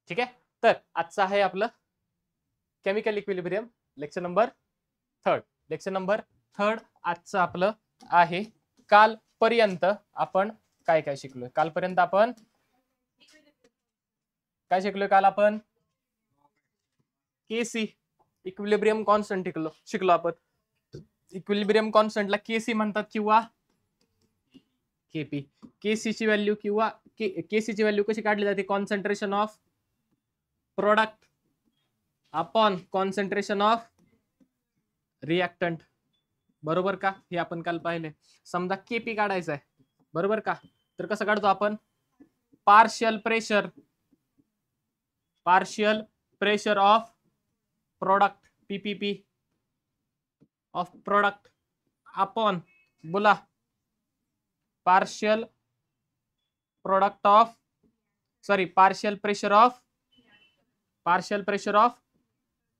ठीक आहे. तर आजचं आहे आपलं chemical equilibrium lecture number 3. Lecture number 3 आजचं आपलं आहे. कालपर्यंत आपण काय काय शिकलोय? कालपर्यंत आपण काय शिकलोय? काल आपण केसी इक्विलिब्रियम कॉन्स्टंट शिकलो आपण. इक्विलिब्रियम कॉन्स्टंटला केसी म्हणतात किंवा केपी. केसीची व्हॅल्यू किंवा केसीची व्हॅल्यू कशी काढली जाते? Concentration of product upon concentration of reactant. बरोबर का? हे आपण काल पाहिले. समजा केपी काढायचं आहे, बरोबर का? तर कसं काढतो आपण? Partial pressure of product PPP of product upon बोला पार्शियल प्रेशर ऑफ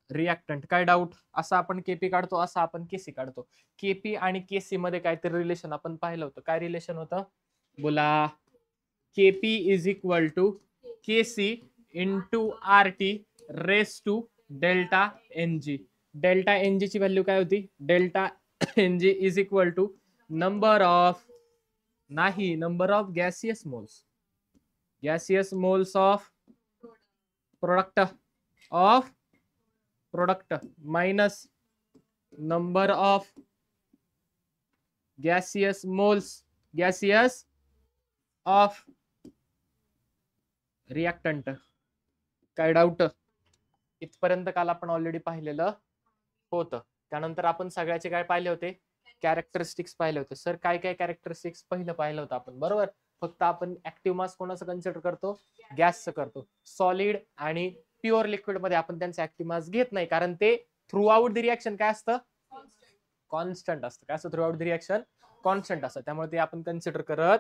रिएक्टंट. काय डाऊट? असं आपण केपी काढतो, असं आपण केसी काढतो. केपी आणि केसी मध्ये काहीतरी रिलेशन आपण पाहिलं होतं. काय रिलेशन होतं? बोला. KP is equal to KC into R T raise to delta N G. Delta N G ची व्हॅल्यू काय होती? Delta N G is equal to number of gaseous moles of product minus number of gaseous of reactant. काय doubt? इथपर्यंत काल आपण already पाहिलेलं होतं. त्यानंतर आपण सगळ्याचे काय पाहिले होते? कॅरेक्टरिस्टिक्स पाहिले होते. सर काय काय कॅरेक्टरिस्टिक्स पहिलं पाहिलं होतं आपण, बरोबर? फक्त आपण ऍक्टिव्ह मास कोणाचं कन्सिडर करतो? गॅसचं करतो. सॉलिड आणि प्युअर लिक्विड मध्ये आपण त्यांचं ऍक्टिव्ह मास घेत नाही, कारण ते थ्रू आउट द रिएक्शन काय असतं? कॉन्स्टंट असतं. काय असतं? Through out the reaction constant असतं. त्यामुळे ते आपण कन्सिडर करत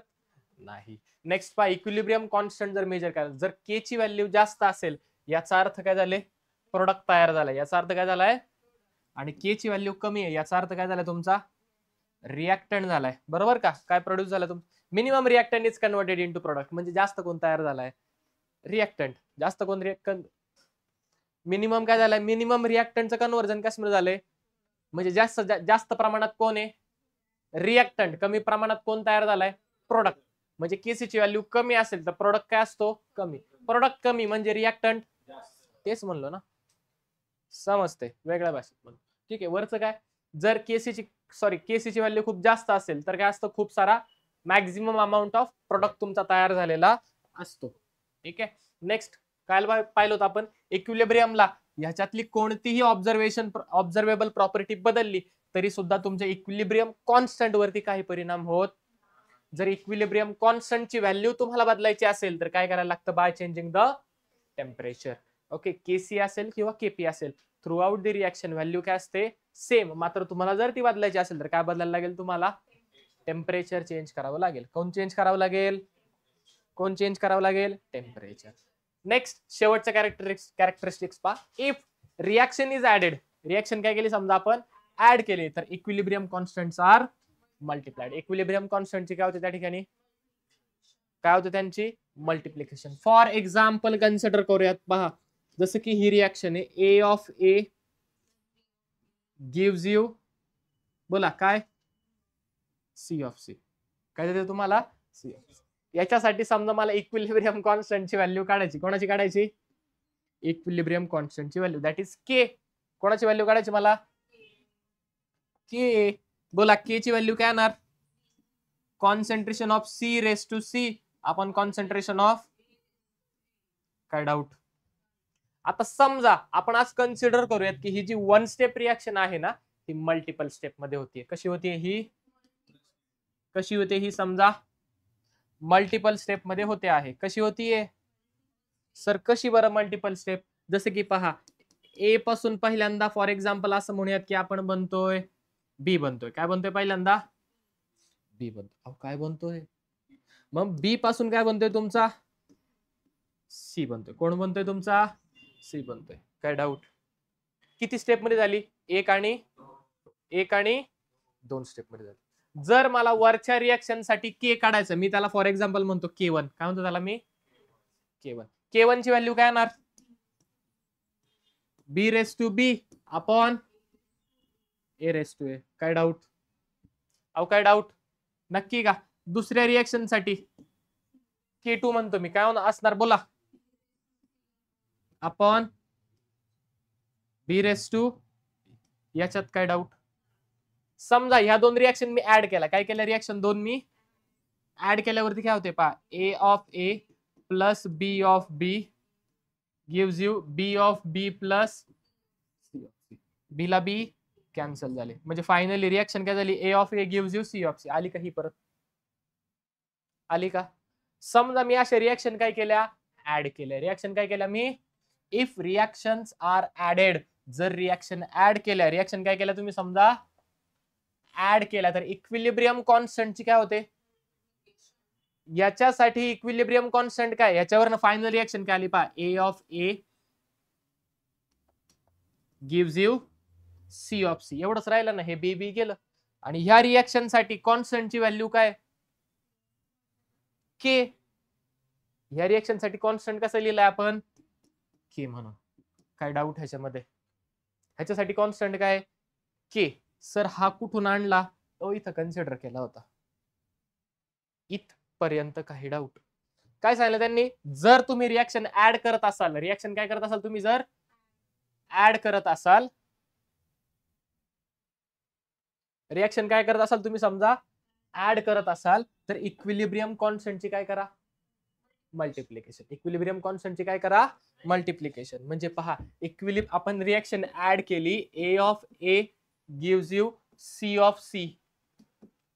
नाही. नेक्स्ट पहा, इक्विलिब्रियम कॉन्स्टंट जर मेजर करायचं, जर के ची व्हॅल्यू जास्त असेल याचा अर्थ काय झाले? प्रोडक्ट तयार झालाय. याचा अर्थ काय झालाय? आणि के ची व्हॅल्यू कमी आहे याचा अर्थ काय झालाय? तुमचा रिएक्टंट झालाय. बरोबर का? काय प्रोड्यूस झालं? Minimum reactant is converted into product. म्हणजे जास्त कोण तयार झालाय? रिएक्टंट. जास्त कोण मिनिमम काय झालाय? मिनिमम रिएक्टंटचं कन्व्हर्जन कसं झालंय? म्हणजे जास्त प्रमाणात कोण आहे? रिएक्टंट. कमी प्रमाणात कोण तयार झालाय? प्रोडक्ट. म्हणजे केसी ची व्हॅल्यू कमी असेल तर प्रोडक्ट काय असतो? कमी. प्रोडक्ट कमी म्हणजे रिएक्टंट तेच म्हणलो ना, समजते वेगळ्या भाषेत म्हणून. ठीक आहे. वरचं काय? जर केसीची व्हॅल्यू खूप जास्त असेल तर काय असतं? खूप सारा मॅक्झिमम अमाऊंट ऑफ प्रोडक्ट तुमचा तयार झालेला असतो. ठीक आहे. नेक्स्ट काय पाहिलं होतं आपण? इक्विलिब्रियमला ह्याच्यातली कोणतीही ऑब्झर्वेबल प्रॉपर्टी बदलली तरी सुद्धा तुमच्या इक्विलिब्रियम कॉन्स्टंट वरती काही परिणाम होत. जर इक्विलिब्रियम कॉन्स्टंटची व्हॅल्यू तुम्हाला बदलायची असेल तर काय करायला लागतं? By changing the temperature. Okay. KC असेल किंवा केपी असेल, throughout the reaction value काय असते? सेम. मात्र तुम्हाला जर ती बदलायची असेल तर काय बदलायला लागेल? तुम्हाला टेम्परेचर चेंज करावं लागेल. कोण चेंज करावं लागेल? टेम्परेचर. नेक्स्ट शेवटचं कॅरेक्टरिस्टिक्स पहा. If reaction is added, reaction काय केली समजा आपण ऍड केली तर equilibrium constants are multiplied. Equilibrium कॉन्स्टंटची काय होते त्या ठिकाणी? काय होतं त्यांची? मल्टिप्लिकेशन. फॉर एक्झाम्पल कन्सिडर करूयात. पहा, जसं की ही रिएक्शन आहे. A of A gives you बोला काय? C of C. काय देते तुम्हाला? C of C. याच्यासाठी समजा मला इक्विलिब्रियम कॉन्स्टंटची व्हॅल्यू काढायची. कोणाची काढायची? इक्विलिब्रियम कॉन्स्टंटची व्हॅल्यू, दॅट इज के. कोणाची व्हॅल्यू काढायची मला? के. बोला के ची व्हॅल्यू काय येणार? Concentration of C raise to C आपण कॉन्सन्ट्रेशन ऑफ. काय डाऊट? आता समजा आपण आज कन्सिडर करूयात की ही जी वन स्टेप रिएक्शन आहे ना, ती मल्टिपल स्टेप मध्ये होतीये. कशी होतीये ही? समजा मल्टिपल स्टेप मध्ये होते आहे. कशी होतीये? सर कशी बरं मल्टिपल स्टेप? जसं की पहा, ए पासून पहिल्यांदा फॉर एक्झाम्पल असं म्हणूयात की आपण बनतोय बी बनतोय. काय बनतोय? पहिल्यांदा बी बनतोय. काय बनतोय? मग बी पासून काय बनतोय तुमचा? सी बनतोय. कोण बनतोय तुमचा? सी बनतोय. काय डाऊट? किती स्टेप मध्ये झाली? एक आणि 2 स्टेप मध्ये झाली. जर मला वरच्या रिएक्शन साठी के काढायचं, मी त्याला फॉर एक्झाम्पल म्हणतो K1. काय म्हणतो त्याला मी? K1. K1 ची व्हॅल्यू काय येणार B raise to B upon A raise to A. काय डाऊट? अहो काय डाऊट नक्की का? दुसऱ्या रिएक्शन साठी K2 म्हणतो मी, काय असणार बोला, अपॉन B रेस टू, याच्यात काय डाऊट? समजा ह्या दोन रिएक्शन मी ऍड केला, काय केलं, रिएक्शन दोन मी ऍड केल्यावरती काय होते पहा, A of A plus B of B gives you B of B plus B ला B कॅन्सल झाले, म्हणजे फायनली रिएक्शन काय झाली, A of A gives you C of C. आली का ही परत? आली का? समजा मी अशा रिएक्शन काय केल्या, ऍड केल्या. रिएक्शन काय केल्या मी, इफ रिएक्शन्स आर ऍडेड, जर रिएक्शन ऍड केल्या, रिएक्शन काय केल्या तुम्ही समजा ऍड केल्या, तर इक्विलिब्रियम कॉन्स्टंटची काय होते, याच्यासाठी इक्विलिब्रियम कॉन्स्टंट काय, याच्यावर फायनल रिएक्शन काय आली पहा, A of A gives you C of C. एवढंच राहिलं ना, हे B B गेलं. आणि ह्या रिएक्शन साठी कॉन्स्टंटची व्हॅल्यू काय, K. ह्या रिएक्शन साठी कॉन्स्टंट कसं लिहिलंय आपण, K म्हणून. काय डाऊट ह्याच्यामध्ये? ह्याच्यासाठी कॉन्स्टंट काय, K. सर हा कुठून आणला, तो इथं कन्सिडर केला होता. इथपर्यंत काही डाऊट? काय सांगितलं त्यांनी, जर तुम्ही रिएक्शन ऍड करत असाल, रिएक्शन काय करत असाल तुम्ही, जर ऍड करत असाल, रिएक्शन काय करत असाल तुम्ही समजा ऍड करत असाल, तर इक्विलिब्रियम कॉन्स्टंटची काय करा, मल्टिप्लिकेशन. इक्विलिब्रियम कॉन्स्टंटची काय करा, मल्टिप्लिकेशन. म्हणजे पहा, आपण रिएक्शन ऍड केली, A of A gives you C of C.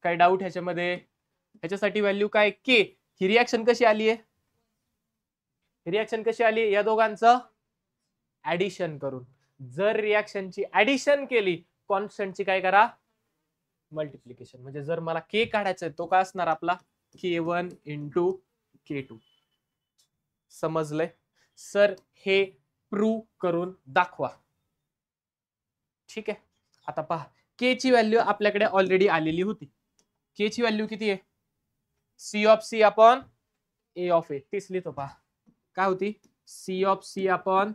काय डाऊट ह्याच्यामध्ये? ह्याच्यासाठी व्हॅल्यू काय, K. ही रिएक्शन कशी आली आहे, रिएक्शन कशी आली, या दोघांचं ऍडिशन करून. जर रिएक्शनची ऍडिशन केली, कॉन्स्टंटची काय करा, मल्टिप्लिकेशन. म्हणजे जर मला K काढायचा आहे, तो काय असणार आपला, K1 इंटू K2. समजलंय? सर हे प्रूव्ह करून दाखवा. ठीक आहे, आता पहा, K ची व्हॅल्यू आपल्याकडे ऑलरेडी आलेली होती. K ची व्हॅल्यू किती आहे, C of C upon A of A. तीच लिहितो पहा, काय होती, C of C upon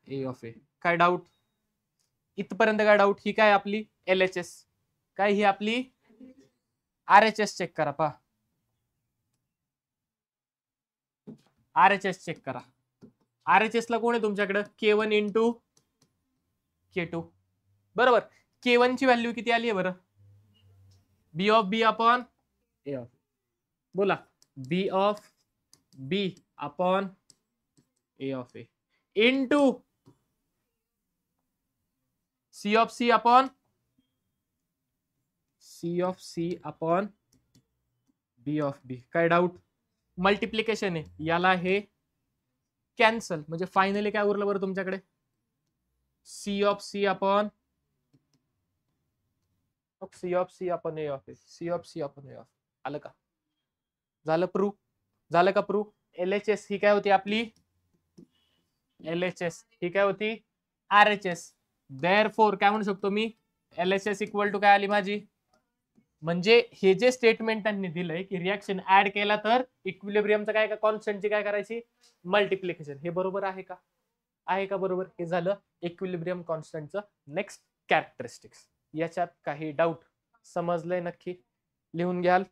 A of A. काय डाऊट इथपर्यंत? काय डाऊट? ही काय आपली LHS, काय ही आपली RHS. चेक करा पहा, RHS चेक करा. RHS ला कोण आहे तुमच्याकडे, K1 इंटू K2. बरोबर. K1 ची व्हॅल्यू किती आली आहे बरं, B of B upon A of. बोला, B of B upon A of A into C of C upon C of C upon B of B. काय डाऊट? मल्टिप्लिकेशन आहे, याला हे कॅन्सल, म्हणजे फायनली काय उरलं बरं तुमच्याकडे, C of C upon C of C upon A of A. C of C upon A of. आलं का? झालं प्रूफ? झालं का प्रूफ? LHS ही काय होती आपली, LHS ही काय होती, RHS. देअरफॉर काय म्हणू शकतो मी, LHS इक्वल टू काय आली माझी, म्हणजे हे जे स्टेटमेंट त्यांनी दिलंय की रिएक्शन ऍड केला तर इक्विलिब्रियमचं काय का कॉन्स्टंटची काय करायची, मल्टिप्लिकेशन. हे बरोबर आहे का? आहे का बरोबर? हे झालं इक्विलिब्रियम कॉन्स्टंटचं नेक्स्ट कॅरेक्टरिस्टिक्स. याच्यात काही डाऊट? समजलंय नक्की? लिहून घ्याल,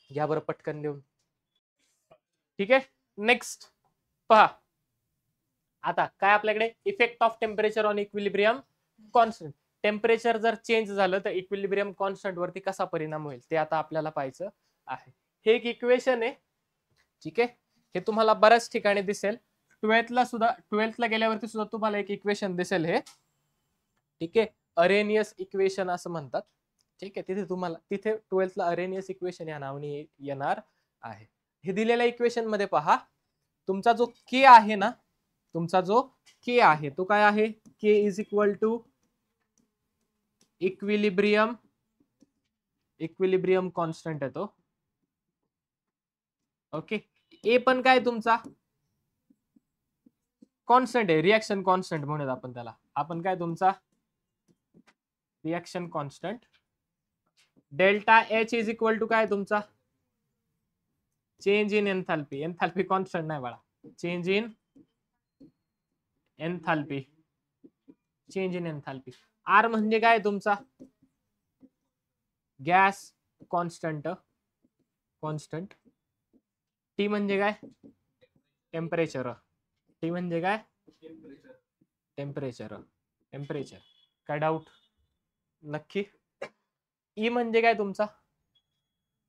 घ्या बरं पटकन लिहून. ठीक आहे, नेक्स्ट पहा. आता काय आपल्याकडे, effect of temperature on equilibrium constant. Temperature जर चेंज झालं तर इक्विलिब्रियम कॉन्स्टंट वरती कसा परिणाम होईल ते आता आपल्याला पाहायचं आहे. हे एक इक्वेशन आहे, ठीक आहे, हे तुम्हाला बऱ्याच ठिकाणी दिसेल. 12th ला गेल्यावरती सुद्धा तुम्हाला एक इक्वेशन दिसेल हे, ठीक आहे, अरेनियस इक्वेशन असं म्हणतात. ठीक आहे, तिथे तुम्हाला तिथे 12th ला अरेनियस इक्वेशन या नावाने येणार आहे. हे दिलेल्या इक्वेशन मध्ये पहा, तुमचा जो K आहे ना, तुमचा जो K आहे तो काय आहे, K is equal to equilibrium constant आहे तो. ओके, ए पण काय तुमचा कॉन्स्टंट आहे, रिएक्शन कॉन्स्टंट म्हणून आपण त्याला, आपण काय तुमचा reaction constant. Delta H is equal to काय तुमचा change in enthalpy. Enthalpy constant नाही बाळा, change in enthalpy, change in enthalpy. R म्हणजे काय तुमचा गॅस कॉन्स्टंट, कॉन्स्टंट. टी म्हणजे काय टेम्परेचर, टी म्हणजे काय टेम्परेचर, टेम्परेचर. काय डाऊट नक्की. ई म्हणजे काय तुमचा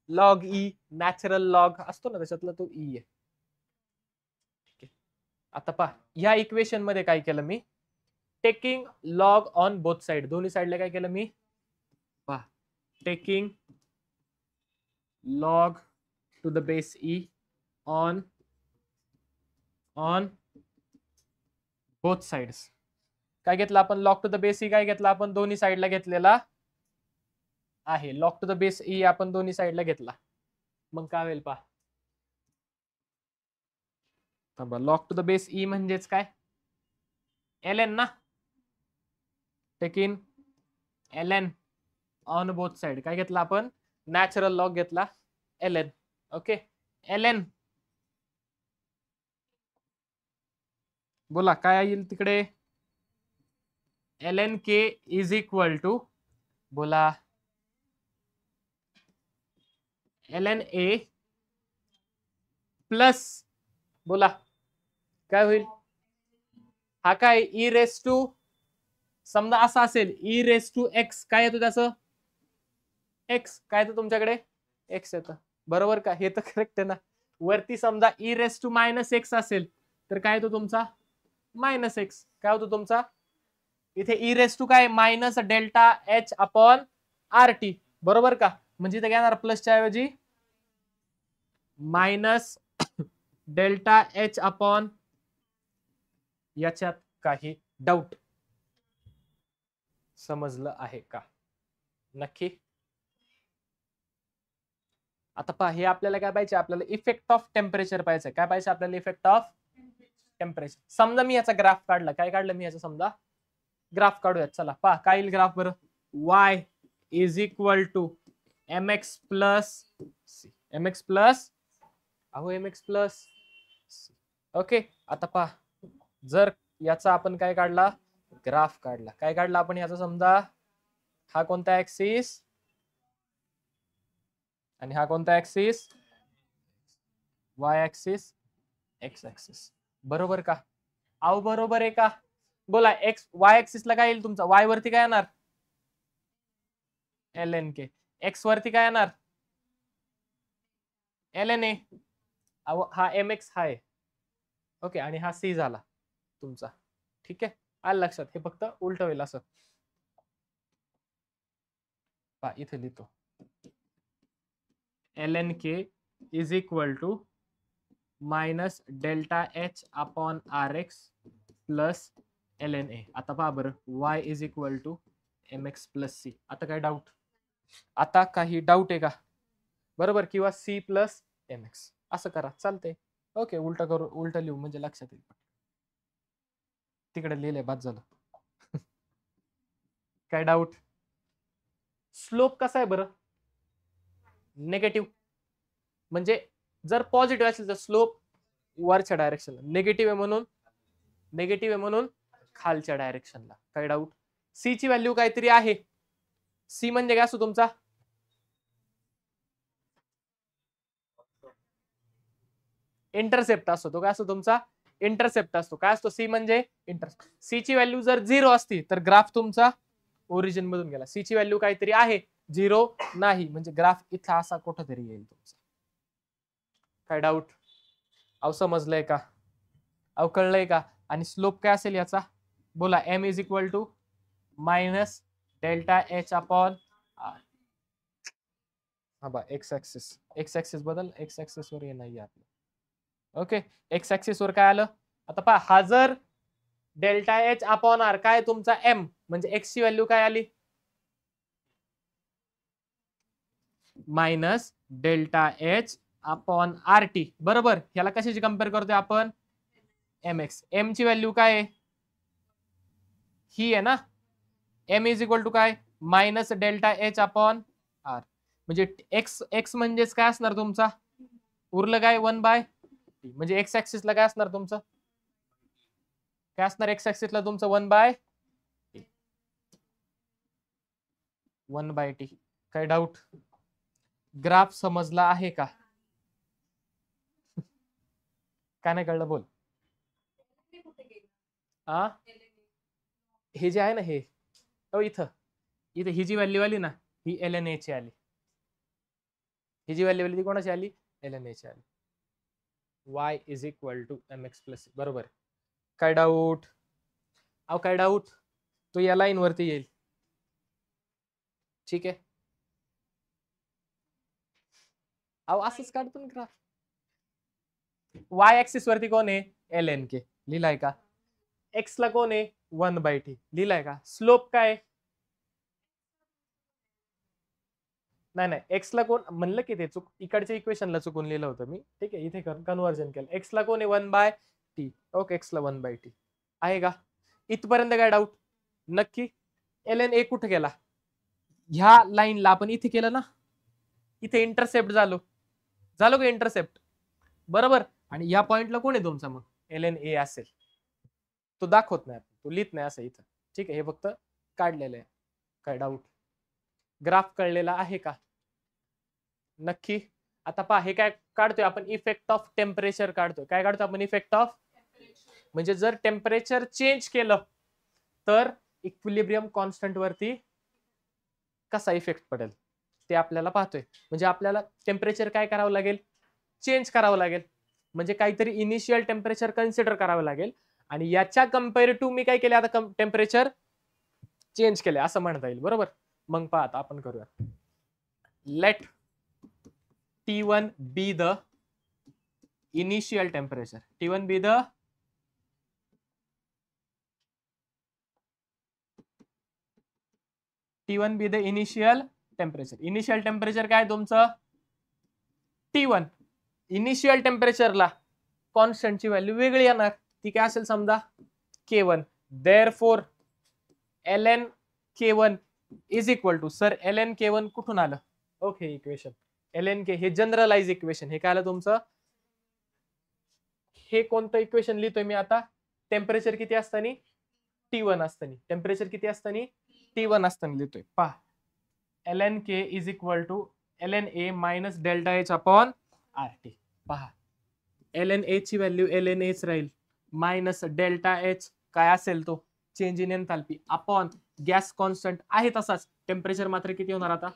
लॉग ई, नॅचरल लॉग असतो ना त्याच्यातला तो ई आहे. ठीक आहे. आता पहा या इक्वेशन मध्ये काय केलं मी, taking log on both side, दोन्ही साइडला काय केलं मी पहा, taking log to the base E on both sides. काय घेतलं आपण log to the base E, काय घेतला आपण दोन्ही साइडला घेतलेला आहे. Log to the base E आपण दोन्ही साइडला घेतला. मग काय होईल पहा, log to the base E म्हणजेच काय ln ना, taking ln on both side. काय घेतला आपण नॅचरल लॉग घेतला ln. ओके ln बोला काय येईल तिकडे, ln k is equal to बोला ln a प्लस बोला काय होईल, हा काय ई रेस टू, समजा असा असेल ई रेस टू एक्स, काय येतो त्याचं एक्स, काय येतं तुमच्याकडे एक्स येतं, बरोबर का. हे तर करेक्ट आहे ना. वरती समजा e raise to minus X असेल तर काय येतो तुमचा मायनस एक्स. काय होतो तुमचा इथे ई रेस टू काय minus delta H upon R T, बरोबर का. म्हणजे इथे काय येणार प्लसच्या ऐवजी मायनस डेल्टा एच अपॉन, याच्यात काही डाऊट समजलं आहे का नक्की. आता पहा हे आपल्याला काय पाहिजे, आपल्याला इफेक्ट ऑफ टेम्परेचर पाहिजे. काय पाहिजे आपल्याला इफेक्ट ऑफ टेम्परेचर. समजा मी याचा ग्राफ काढला, काय काढलं मी याचा समजा ग्राफ काढूयात. चला पहा काय येईल ग्राफ बरं, y is equal to mx plus C, mx plus अहो mx प्लस. ओके आता पहा जर याचा आपण काय काढला ग्राफ काढला, काय काढला आपण याचा समजा, हा कोणता ऍक्सिस आणि हा कोणता axis y axis x axis, बरोबर का. अहो बरोबर आहे का बोला. एक्स वाय ऍक्सिस ला काय येईल तुमचा, वाय वरती काय येणार ln k, एक्स वरती काय येणार ln a. हा mx हा आहे ओके, आणि हा c झाला तुमचा. ठीक आहे आलं लक्षात. हे फक्त उलट होईल असं पहा, इथे लिहितो ln k is equal to minus delta H upon R X plus ln a. आता पहा बरं y is equal to mx plus C. आता काय डाऊट, आता काही डाऊट आहे का बरोबर, किंवा c प्लस mx असं करा चालतंय. ओके उलट करू, उलट लिहू म्हणजे लक्षात येईल. तिकडे लिहिलंय बाद झालं. काय डाऊट, स्लोप कसा आहे बरं नेगेटिव्ह, म्हणजे जर पॉझिटिव्ह असेल तर स्लोप वरच्या डायरेक्शनला, निगेटिव्ह आहे म्हणून खालच्या डायरेक्शनला. काय डाऊट, सी ची व्हॅल्यू काहीतरी आहे, सी म्हणजे काय असतो तुमचा इंटरसेप्ट असतो. तो काय असतो तुमचा इंटरसेप्ट असतो. काय असतो सी म्हणजे इंटरसेप्ट. सी ची व्हॅल्यू जर 0 असती तर ग्राफ तुमचा ओरिजिन मधून गेला. सी ची व्हॅल्यू काहीतरी आहे 0 नाही, म्हणजे ग्राफ इथला असा कुठेतरी येईल तुमचा. काय डाऊट, अहो समजलंय का, अहो कळलंय का. आणि स्लोप काय असेल याचा बोला, m is equal to minus delta H upon हा बा एक्स ऍक्सिस बदल, एक्स ऍक्सिस वर नाही आपलं. ओके एक्स ऍक्सिस वर काय आलं, आता पहा हा जर डेल्टा एच अपॉन आर काय तुमचा m, म्हणजे एक्स ची व्हॅल्यू काय आली minus delta H upon R T, बरोबर. ह्याला कशाची कम्पेअर करतोय आपण एम एक्स. एम ची व्हॅल्यू काय आहे ही आहे ना, एम इज इक्वल टू काय minus delta H upon R, म्हणजे एक्स एक्स म्हणजेच काय असणार तुमचा उरलं काय 1 बाय टी. म्हणजे एक्स ऍक्सिसला काय असणार तुमचं, काय असणार एक्स ऍक्सिसला तुमचं 1/t. 1/t. काय डाऊट, ग्राफ समजला आहे का? काय नाही कळलं बोल. आ हे जे आहे ना हे इथं इथं ही जी व्हॅल्यू आली ना ही LNA ची आली, ही जी व्हॅल्यू आली ती कोणाची आली, LNA ची आली. y is equal to mx plus, बरोबर. काय डाऊट, अहो काय डाऊट, तो या लाईन वरती येईल. ठीक आहे, अहो असंच काढतो ना ग्राफ. y ऍक्सिस वरती कोण आहे, LNK लिहिलाय का. x ला कोण आहे 1/t लिहिलाय का. स्लोप काय, नाही नाही एक्स ला कोण म्हणलं की ते चूक, इकडच्या इक्वेशनला चुकून लिहिलं होतं मी. ठीक आहे, इथे कन्व्हर्जन केलं. एक्स ला कोण आहे 1/t. ओके, एक्स ला 1/t आहे का. इथपर्यंत काय डाऊट, नक्की. LNA कुठे गेला, ह्या लाईनला आपण इथे केलं ना, इथे इंटरसेप्ट झालो का इंटरसेप्ट, बरोबर. आणि या पॉइंटला कोण आहे तुमचा मग LNA असेल, तो दाखवत नाही, तो लिहित नाही असं इथं. ठीक आहे, हे फक्त काढलेलं आहे. काय डाऊट, ग्राफ कळलेला आहे का, नक्की. आता पहा हे काय काढतोय आपण, इफेक्ट ऑफ टेम्परेचर काढतोय. काय काढतो आपण, इफेक्ट ऑफ, म्हणजे जर टेम्परेचर चेंज केलं तर इक्विलिब्रियम कॉन्स्टंट वरती कसा इफेक्ट पडेल ते आपल्याला पाहतोय. म्हणजे आपल्याला टेम्परेचर काय करावं लागेल, चेंज करावं लागेल. म्हणजे काहीतरी इनिशियल टेम्परेचर कन्सिडर करावं लागेल आणि याच्या कम्पेरेटिव्ह मी काय केले, आता टेम्परेचर चेंज केले असं म्हणता येईल, बरोबर. मग पहा आता आपण करूया. Let T1 be the initial temperature. T1 be the initial temperature. Initial temperature काय तुमचं T1. इनिशियल टेम्परेचरला कॉन्स्टंटची व्हॅल्यू वेगळी येणार, ती काय असेल समजा K1. Therefore ln K1 is equal to, sir ln K1 कुठून आलं, ओके इक्वेशन ln K हे जनरलाइज इक्वेशन. हे काय आलं तुमचं, हे कोणतं इक्वेशन लिहितोय मी आता, टेम्परेचर किती असताना T1 असताना, टेम्परेचर किती असताना T1 असताना लिहितोय. पहा ln K is equal to LNA minus delta H upon RT. पहा LNA ची व्हॅल्यू LNA च राहील, मायनस डेल्टा एच काय असेल तो change in enthalpy upon gas constant आहे तसाच, टेम्परेचर मात्र किती होणार आता.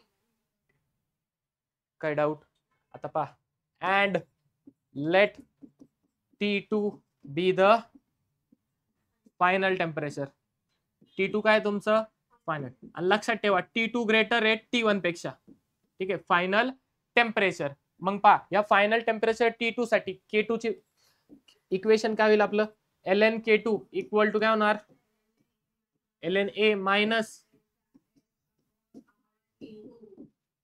काय डाऊट, आता पहा and let T2 be the final temperature. T2 काय तुमचं फायनल, आणि लक्षात ठेवा T2 ग्रेटर आहे T1 पेक्षा. ठीक आहे, फायनल टेम्परेचर. मग पहा या फायनल टेम्परेचर T2 साठी K2 ची इक्वेशन काय होईल आपलं, ln K2 इक्वल टू काय होणार, LNA मायनस,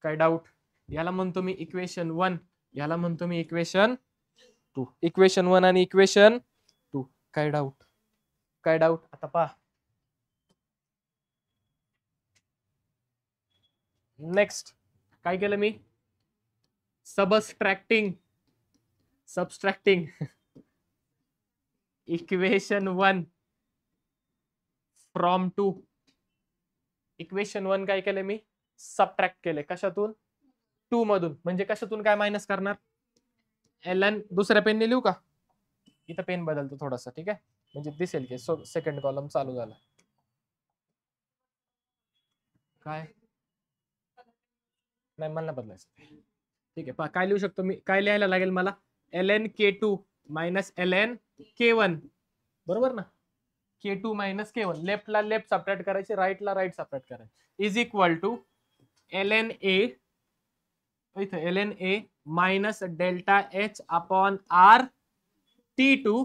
काय डाऊट, याला म्हणतो मी इक्वेशन 1, याला म्हणतो मी इक्वेशन 2. इक्वेशन 1 आणि इक्वेशन 2. काय डाऊट, काय डाऊट. आता पहा नेक्स्ट काय केलं मी, सबस्ट्रॅक्टिंग इक्वेशन 1 फ्रॉम 2. इक्वेशन 1 काय केलं मी, सबट्रॅक्ट केले कशातून, 2 मधून. म्हणजे कशातून काय मायनस करणार, ln, दुसऱ्या पेनने लिहू का, इथं पेन बदलतो थोडासा. ठीक आहे, म्हणजे दिसेल की सेकंड कॉलम चालू झाला. काय नाही मला बदलायचं. ठीक आहे, पहा काय लिहू शकतो मी, काय लिहायला लागेल मला, ln K2 minus ln K1, बरोबर ना. K2 minus K1, लेफ्टला left subtract करायचे, राईटला राईट सबट्रॅक्ट करायचे, इज इक्वल टू LNA, इथं LNA minus delta H upon R T2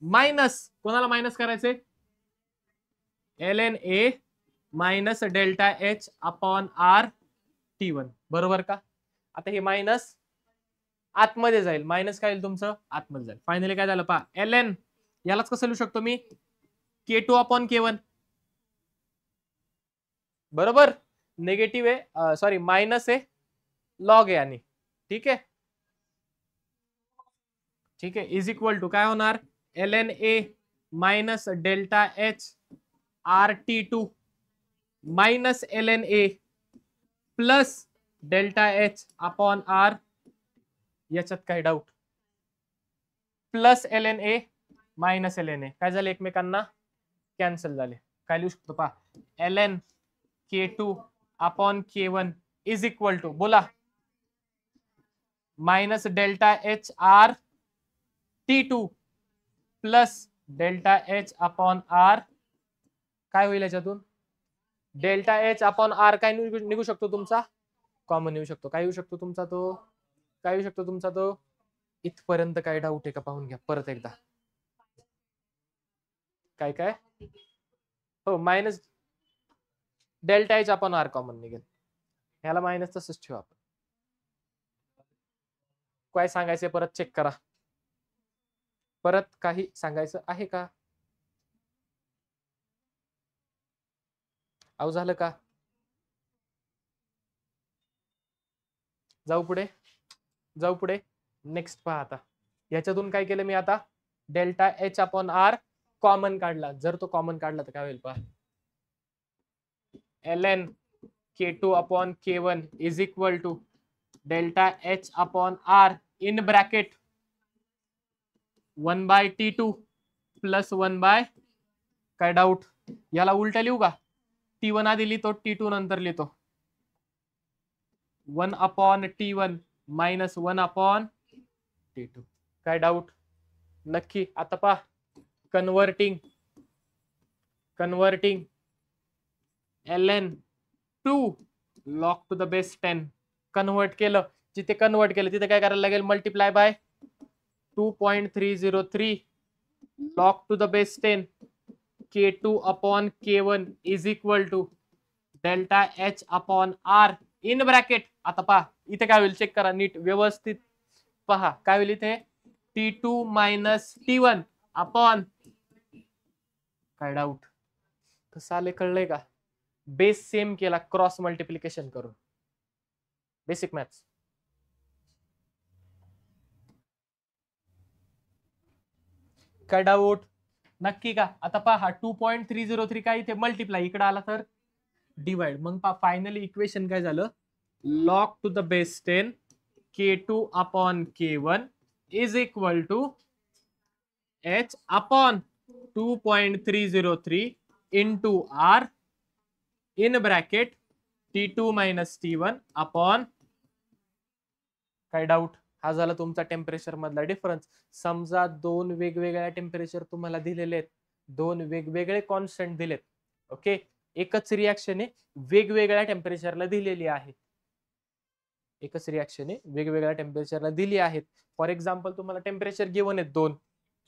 minus, कोणाला मायनस करायचे, LNA minus delta H upon R T1, बरोबर का. आता हे मायनस आतमध्ये जाईल, मायनस काय तुमचं आतमध्ये जाईल. फायनली काय झालं पहा, ln यालाच कसं लिहू शकतो मी, K2 अपॉन K1, बरोबर. निगेटिव्ह आहे, सॉरी मायनस आहे, लॉग आहे आणि. ठीक आहे, ठीक आहे, इज इक्वल टू काय होणार, ln a minus delta H RT2 minus ln a plus delta H upon R, याच्यात काही doubt, plus ln a minus ln a काय झाले, एकमेकांना कॅन्सल झाले. काय लिहू शकतो पहा, ln k2 upon k1 is equal to, बोला, minus delta H R T2 plus delta H upon R, काय होईल याच्यातून, डेल्टा एच अपॉन आर काय निघू शकतो तुमचा, कॉमन येऊ शकतो. काय येऊ शकतो तुमचा तो, काय येऊ शकतो तुमचा तो, इथपर्यंत काय डाऊट आहे का पाहून घ्या परत एकदा. काय काय, हो, minus delta H upon R common निघेल, ह्याला मायनस तसंच ठेवा आपण. काय सांगायचं परत चेक करा, परत काही सांगायचं आहे का, अहो झालं का, जाऊ पुढे, जाऊ पुढे, नेक्स्ट पहा. आता याच्यातून काय केलं मी, आता delta H upon R common काढला. जर तो कॉमन काढला तर काय होईल पहा, ln k2 upon k1 is equal to delta H upon R in bracket 1/T2 plus 1/, काय डाऊट, याला उलटा लिहू का, T1 आधी लिहितो, T2 नंतर लिहितो, 1 upon T1 minus 1 upon T2. काय डाऊट, नक्की. आता पहा, converting ln 2 log to the base 10, convert केलं, जिथे कन्वर्ट केलं तिथे काय करायला लागेल, multiply by 2.303 log to the base 10 k2 upon k1 is equal to delta H upon R in bracket. आता पहा इथे काय होईल, चेक करा नीट व्यवस्थित पहा, काय होईल इथे, T2 मायनस T1 अपॉन, काय डाऊट, कसं आले कळलंय का, बेस सेम केला क्रॉस मल्टिप्लिकेशन करून, बेसिक मॅथ्स. काय डाऊट, नक्की का. आता पहा 2.303 काय इथे मल्टिप्लाय, इकडे आला तर डिवाइड, मग पहा फायनली इक्वेशन काय झालं, log to the base 10 k2 upon k1 is equal to h upon 2.303 into r in bracket T2 minus T1 upon, काय डाऊट, हा झाला तुमचा टेम्परेचर मधला डिफरन्स. समजा दोन वेगवेगळ्या टेम्परेचर तुम्हाला दिलेले आहेत, दोन वेगवेगळे कॉन्स्टंट दिलेत, ओके, एकच रिॲक्शन आहे वेगवेगळ्या टेम्परेचरला दिलेली आहे, एकच रिॲक्शन आहे वेगवेगळ्या टेम्परेचरला दिली आहेत. फॉर एक्झाम्पल तुम्हाला टेम्परेचर गिवन आहेत दोन,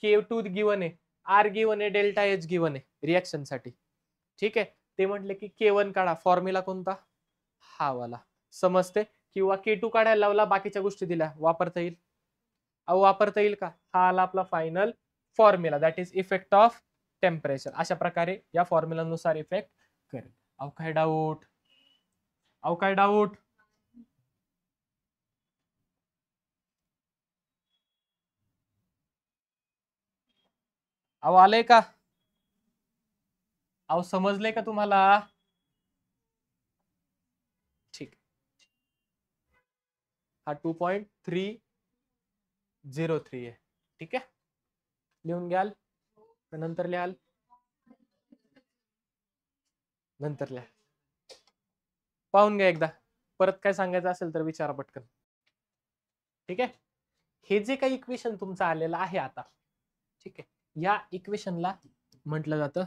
K2 गिवन आहे, आर गिवन आहे, डेल्टा एच गिवन आहे रिॲक्शन साठी, ठीक आहे. ते म्हटले की K1 काढा, फॉर्म्युला कोणता, हा वाला, समजते, किंवा K2 काढायला लावला, बाकीच्या गोष्टी दिल्या, वापरता येईल, अहो वापरता येईल का, हा आला आपला final formula, that is effect of temperature. अशा प्रकारे या फॉर्म्युलानुसार इफेक्ट करेल. अहो काय डाऊट, अहो काय डाऊट, अहो आलंय का, अहो समजले का तुम्हाला, ठीक, हा 2.303 आहे, ठीक आहे, लिहून घ्याल, नंतर लिहाल, नंतर लिहा, पाहून घ्या एकदा, परत काय सांगायचं असेल तर विचारा पटकन, ठीक आहे. हे जे काही इक्वेशन तुमचं आलेलं आहे आता, ठीक आहे, या इक्वेशनला म्हटलं जातं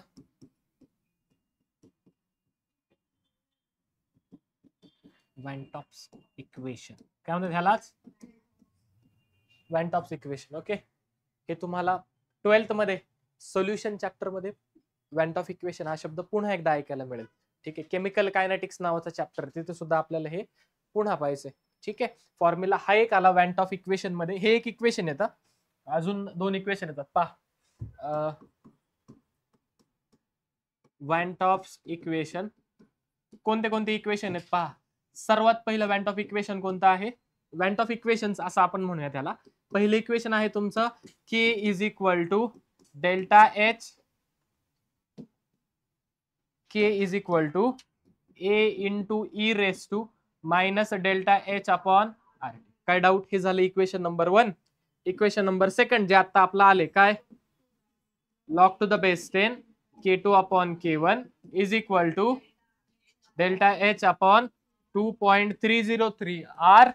वॅन टॉप्स इक्वेशन. काय म्हणतात ह्यालाच, वॅन टॉप्स इक्वेशन. ओके, हे तुम्हाला 12th मध्ये सोल्युशन चॅप्टर मध्ये वॅन टॉप इक्वेशन हा शब्द पुन्हा एकदा ऐकायला मिळेल, ठीक आहे. केमिकल कायनेटिक्स नावाचा चॅप्टर, तिथे सुद्धा आपल्याला हे पुन्हा पाहायचंय, ठीक आहे. फॉर्म्युला हा एक आला वॅन टॉप इक्वेशन मध्ये, हे एक इक्वेशन येतं, अजून दोन इक्वेशन येतात पहा, वॅन टॉप्स इक्वेशन, कोणते कोणते इक्वेशन आहेत पहा. सर्वात पहिलं वॅन टॉप इक्वेशन कोणतं आहे, वॅन्ट ऑफ इक्वेशन्स असं आपण म्हणूया त्याला. पहिलं इक्वेशन आहे तुमचं K is equal to delta H, K is equal to A into E raise to minus delta H upon R. काय डाऊट? हे झालं इक्वेशन नंबर 1. इक्वेशन नंबर 2 जे आता आपलं आले काय, log to the base 10 k2 upon k1 is equal to delta h upon 2.303 r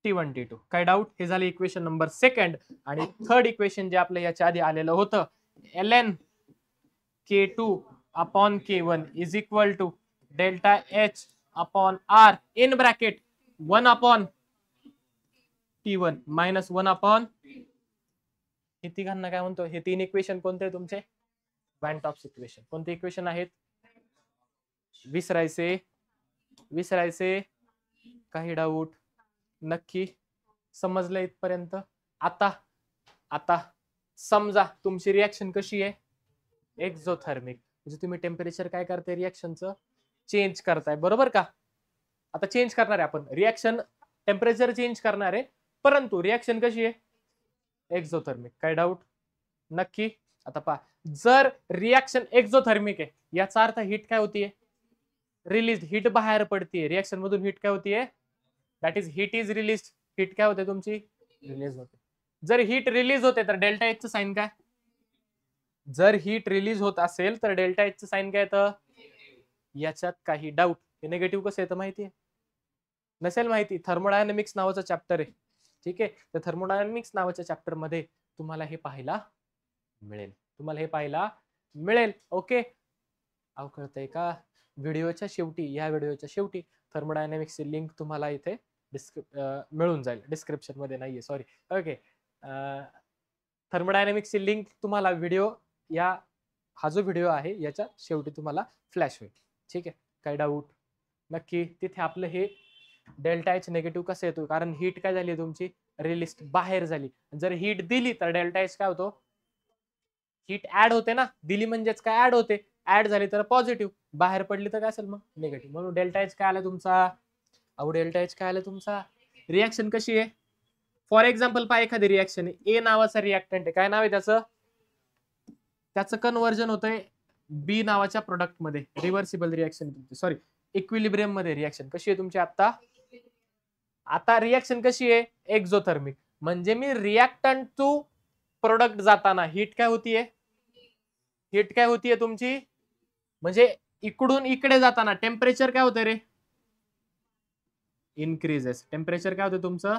t1 t2. काय doubt? हे झालं इक्वेशन नंबर 2. आणि थर्ड इक्वेशन जे आपलं याच्या आधी आलेलं होतं ln k2 upon k1 is equal to delta h upon r in bracket 1 upon t1 minus 1 upon. हे तिघांना काय म्हणतो? हे 3 इक्वेशन कोणते तुमचे? Van't Hoff's equation. कोणते इक्वेशन आहेत? विसरायचे काही डाऊट? नक्की समजलं इथपर्यंत? आता समजा तुमची रिएक्शन कशी आहे? एक्झोथर्मिक. म्हणजे तुम्ही टेम्परेचर काय करताय? रिएक्शनचं चेंज करताय, बरोबर का? आता चेंज करणार आहे आपण रिएक्शन, टेम्परेचर चेंज करणार आहे, परंतु रिएक्शन कशी आहे? एक्झोथर्मिक. काय डाऊट? नक्की. आता पहा, जर रिएक्शन एक्झोथर्मिक आहे याचा अर्थ हीट काय होतीये? रिलीज. हीट बाहेर पडतीये रिएक्शन मधून. हीट काय होतीये? That is heat is release. Heat काय होते तुमची? रिलीज होते. जर हीट रिलीज होते तर डेल्टा एच चं साइन काय? जर हीट रिलीज होत असेल तर डेल्टा एच चं साइन काय येतं? याच्यात काही डाऊट? हे निगेटिव्ह कसं येतं माहितीये? नसेल माहिती, थर्मोडायनामिक्स नावाचं चॅप्टर आहे, ठीक आहे. तर थर्मोडायनामिक्स नावाच्या चॅप्टर मध्ये तुम्हाला हे पाहायला मिळेल. ओके, अहो कळतंय का? व्हिडिओच्या शेवटी, या व्हिडिओच्या शेवटी थर्मोडायनामिक्सची लिंक तुम्हाला इथे मिळून जाईल. डिस्क्रिप्शन मध्ये नाहीये, सॉरी. ओके, थर्मोडायनामिक्सची लिंक तुम्हाला हा जो व्हिडिओ आहे याच्या शेवटी तुम्हाला फ्लॅश होईल, ठीक आहे. काय डाऊट? नक्की. तिथे आपलं हे डेल्टा एच निगेटिव्ह कसं येतो? कारण हीट काय झाली तुमची? रिलीज, बाहेर झाली. जर हीट दिली तर डेल्टा एच काय होतो? हीट ऍड होते ना, दिली म्हणजेच काय? ऍड होते. ऍड झाली तर पॉझिटिव्ह, बाहेर पडली तर काय असेल मग? निगेटिव्ह. म्हणून डेल्टा एच काय आला तुमचा? अहो डेल्टा एच काय आला तुमचा? रिएक्शन कशी आहे? फॉर एक्झाम्पल पहा, एखादी रिएक्शन आहे, ए नावाचा रिएक्टंट आहे. काय नाव आहे त्याचं कन्व्हर्जन होतंय बी नावाच्या प्रोडक्ट मध्ये. रिव्हर्सिबल रिएक्शन, सॉरी, इक्विलिब्रियम मध्ये रिएक्शन कशी आहे तुमची? आता रिएक्शन कशी आहे? एक्झोथर्मिक. म्हणजे मी रिएक्टंट टू प्रोडक्ट जाताना हीट काय होतीये? हीट काय होतीये तुमची? म्हणजे इकडून इकडे जाताना टेम्परेचर काय होतं रे? इनक्रीजेस. टेम्परेचर काय होतं तुमचं?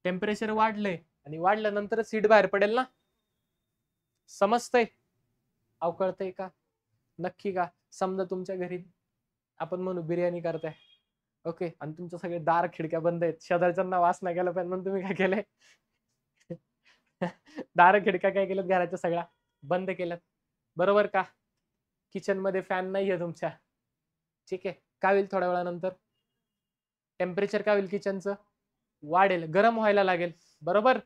टेम्परेचर वाढलंय आणि वाढल्यानंतरच हीट बाहेर पडेल ना. समजतंय? अवकळतंय का? नक्की का? समजा तुमच्या घरी आपण म्हणू बिर्याणी करताय, ओके, आणि तुमच्या सगळे दार खिडक्या बंद आहेत, शेजारच्यांना वास नाही गेला पाहिजे म्हणून तुम्ही काय केलंय? दार खिडक्या काय केल्यात? घराच्या सगळ्या बंद केल्यात, बरोबर का? किचन मध्ये फॅन नाहीये तुमच्या, ठीक आहे. काय होईल थोड्या वेळानंतर? टेम्परेचर काय होईल? किचनचं वाढेल, गरम व्हायला लागेल, बरोबर.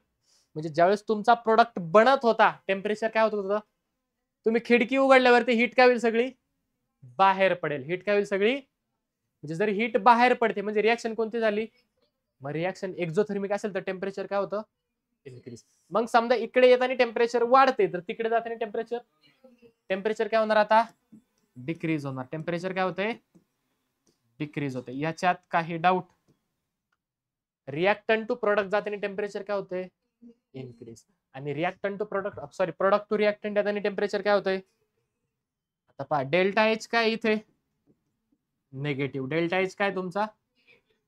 म्हणजे ज्यावेळेस तुमचा प्रोडक्ट बनत होता टेम्परेचर काय होत होतं? तुम्ही खिडकी उघडल्यावरती हीट काय होईल? सगळी बाहेर पडेल. हीट काय होईल? सगळी. म्हणजे जर हीट बाहेर पडते म्हणजे रिएक्शन कोणती झाली? मग रिएक्शन एक्झोथर्मिक असेल तर टेम्परेचर काय होतं? इन्क्रीज. मग समजा इकडे येताना टेम्परेचर वाढते तर तिकडे जाताना टेम्परेचर काय होणार? आता डिक्रीज होणार. टेम्परेचर काय होतंय? डिक्रीज होते. याच्यात काही डाऊट? रिएक्टंट टू प्रोडक्ट जाताना टेम्परेचर काय होतंय? इन्क्रीज. आणि reactant to product, sorry, product to reactant येताना टेम्परेचर काय होतंय? आता पहा, डेल्टा एच काय इथे? निगेटिव्ह. डेल्टा एच काय तुमचा?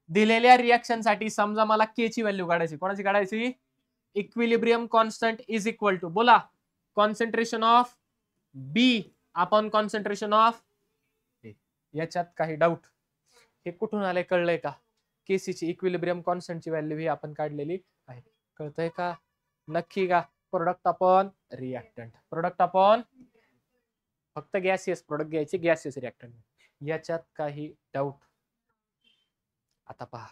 दिलेल्या रिएक्शन साठी समजा मला के ची व्हॅल्यू काढायची. कोणाची काढायची? Equilibrium constant is equal to, बोला, concentration of B upon concentration of A. याच्यात काही डाऊट? हे कुठून आले? कळलंय का? केसी ची इक्विलिब्रियम कॉन्स्टंटची व्हॅल्यू ही आपण काढलेली आहे. कळतंय का? नक्की का? Product upon reactant, product upon, फक्त गॅसियस प्रोडक्ट घ्यायचे, गॅसियस रिएक्टंट. याच्यात काही डाऊट? आता पहा,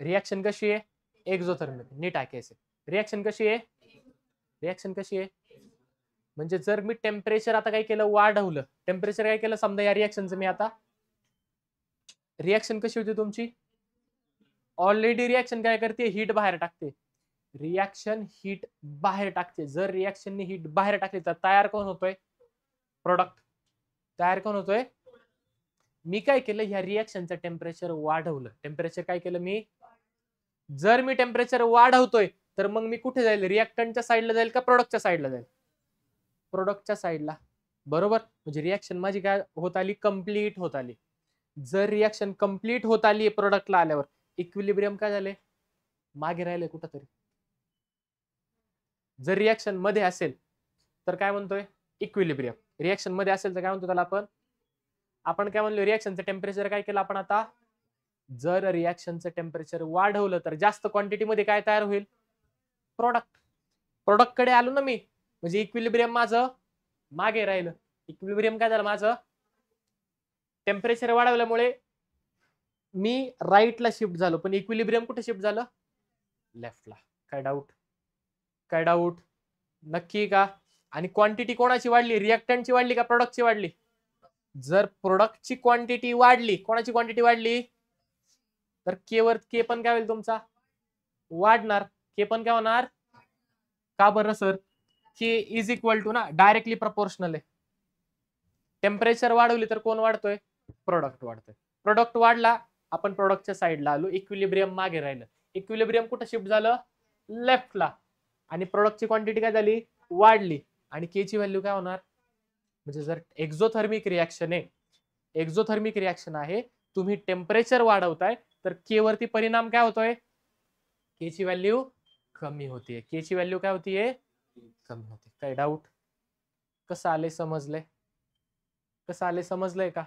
रिएक्शन कशी आहे? एक्झोथर्मिक. नीट ऐकायचं. रिएक्शन कशी आहे? म्हणजे जर मी टेम्परेचर आता काय केलं, वाढवलं, टेम्परेचर काय केलं, समजा या रिएक्शनचं मी आता रिएक्शन कशी होती तुमची, ऑलरेडी रिएक्शन काय करते, हीट बाहेर टाकते, रिएक्शन हीट बाहेर टाकते. जर रिएक्शनने हीट बाहेर टाकली तर तयार कोण होतोय, प्रोडक्ट तयार कोण होतोय. मी काय केलं, ह्या रिएक्शनचं टेम्परेचर वाढवलं. टेम्परेचर काय केलं मी, जर मी टेम्परेचर वाढवतोय तर मग मी कुठे जाईल, रिएक्टंटच्या साईडला जाईल का प्रोडक्टच्या साईडला जाईल, प्रोडक्टच्या साईडला. बरोबर, म्हणजे रिएक्शन माझी काय होत आली, कंप्लीट होत आली. जर रिएक्शन कंप्लीट होत आली प्रोडक्टला आल्यावर, इक्विलिब्रियम काय झाले, मागे राहिले कुठंतरी. जर रिएक्शन मध्ये असेल तर काय म्हणतोय, इक्विलिब्रियम. रिएक्शन मध्ये असेल तर काय म्हणतो त्याला आपण काय म्हणलो, रिएक्शनचं टेम्परेचर काय केलं आपण आता, जर रिएक्शनचं टेम्परेचर वाढवलं तर जास्त क्वांटिटी मध्ये काय तयार होईल, प्रोडक्ट. प्रोडक्ट कडे आलो ना मी, म्हणजे इक्विलिब्रियम माझं मागे राहिलं. इक्विलिब्रियम काय झालं माझं, टेम्परेचर वाढवल्यामुळे मी राईटला शिफ्ट झालो, पण इक्विलिब्रियम कुठे शिफ्ट झालं, लेफ्टला. काय डाऊट, काय डाऊट, नक्की का. आणि क्वांटिटी कोणाची वाढली, रिएक्टंटची वाढली का प्रोडक्टची वाढली. जर प्रोडक्टची क्वांटिटी वाढली, कोणाची क्वांटिटी वाढली, तर के वर के पण काय होईल तुमचा, वाढणार. के पण काय होणार, का बरं sir, K is equal to ना डायरेक्टली प्रपोर्शनल आहे. टेम्परेचर वाढवली तर कोण वाढतोय, प्रोडक्ट वाढतोय. प्रोडक्ट वाढला, आपण प्रोडक्टच्या साईडला आलो, इक्विलिब्रियम मागे राहिलं. इक्विलिब्रियम कुठे शिफ्ट झालं, लेफ्टला. आणि प्रोडक्टची क्वांटिटी काय झाली, वाढली. आणि के ची व्हॅल्यू काय होणार, म्हणजे जर एक्झोथर्मिक रिएक्शन आहे, एक्झोथर्मिक रिएक्शन आहे, तुम्ही टेम्परेचर वाढवताय तर के वरती परिणाम काय होतोय, के ची व्हॅल्यू कमी होतीये. के ची व्हॅल्यू काय होतीये, कमी होते. काय डाऊट, कसं आले समजलंय, कसं आले समजलंय का.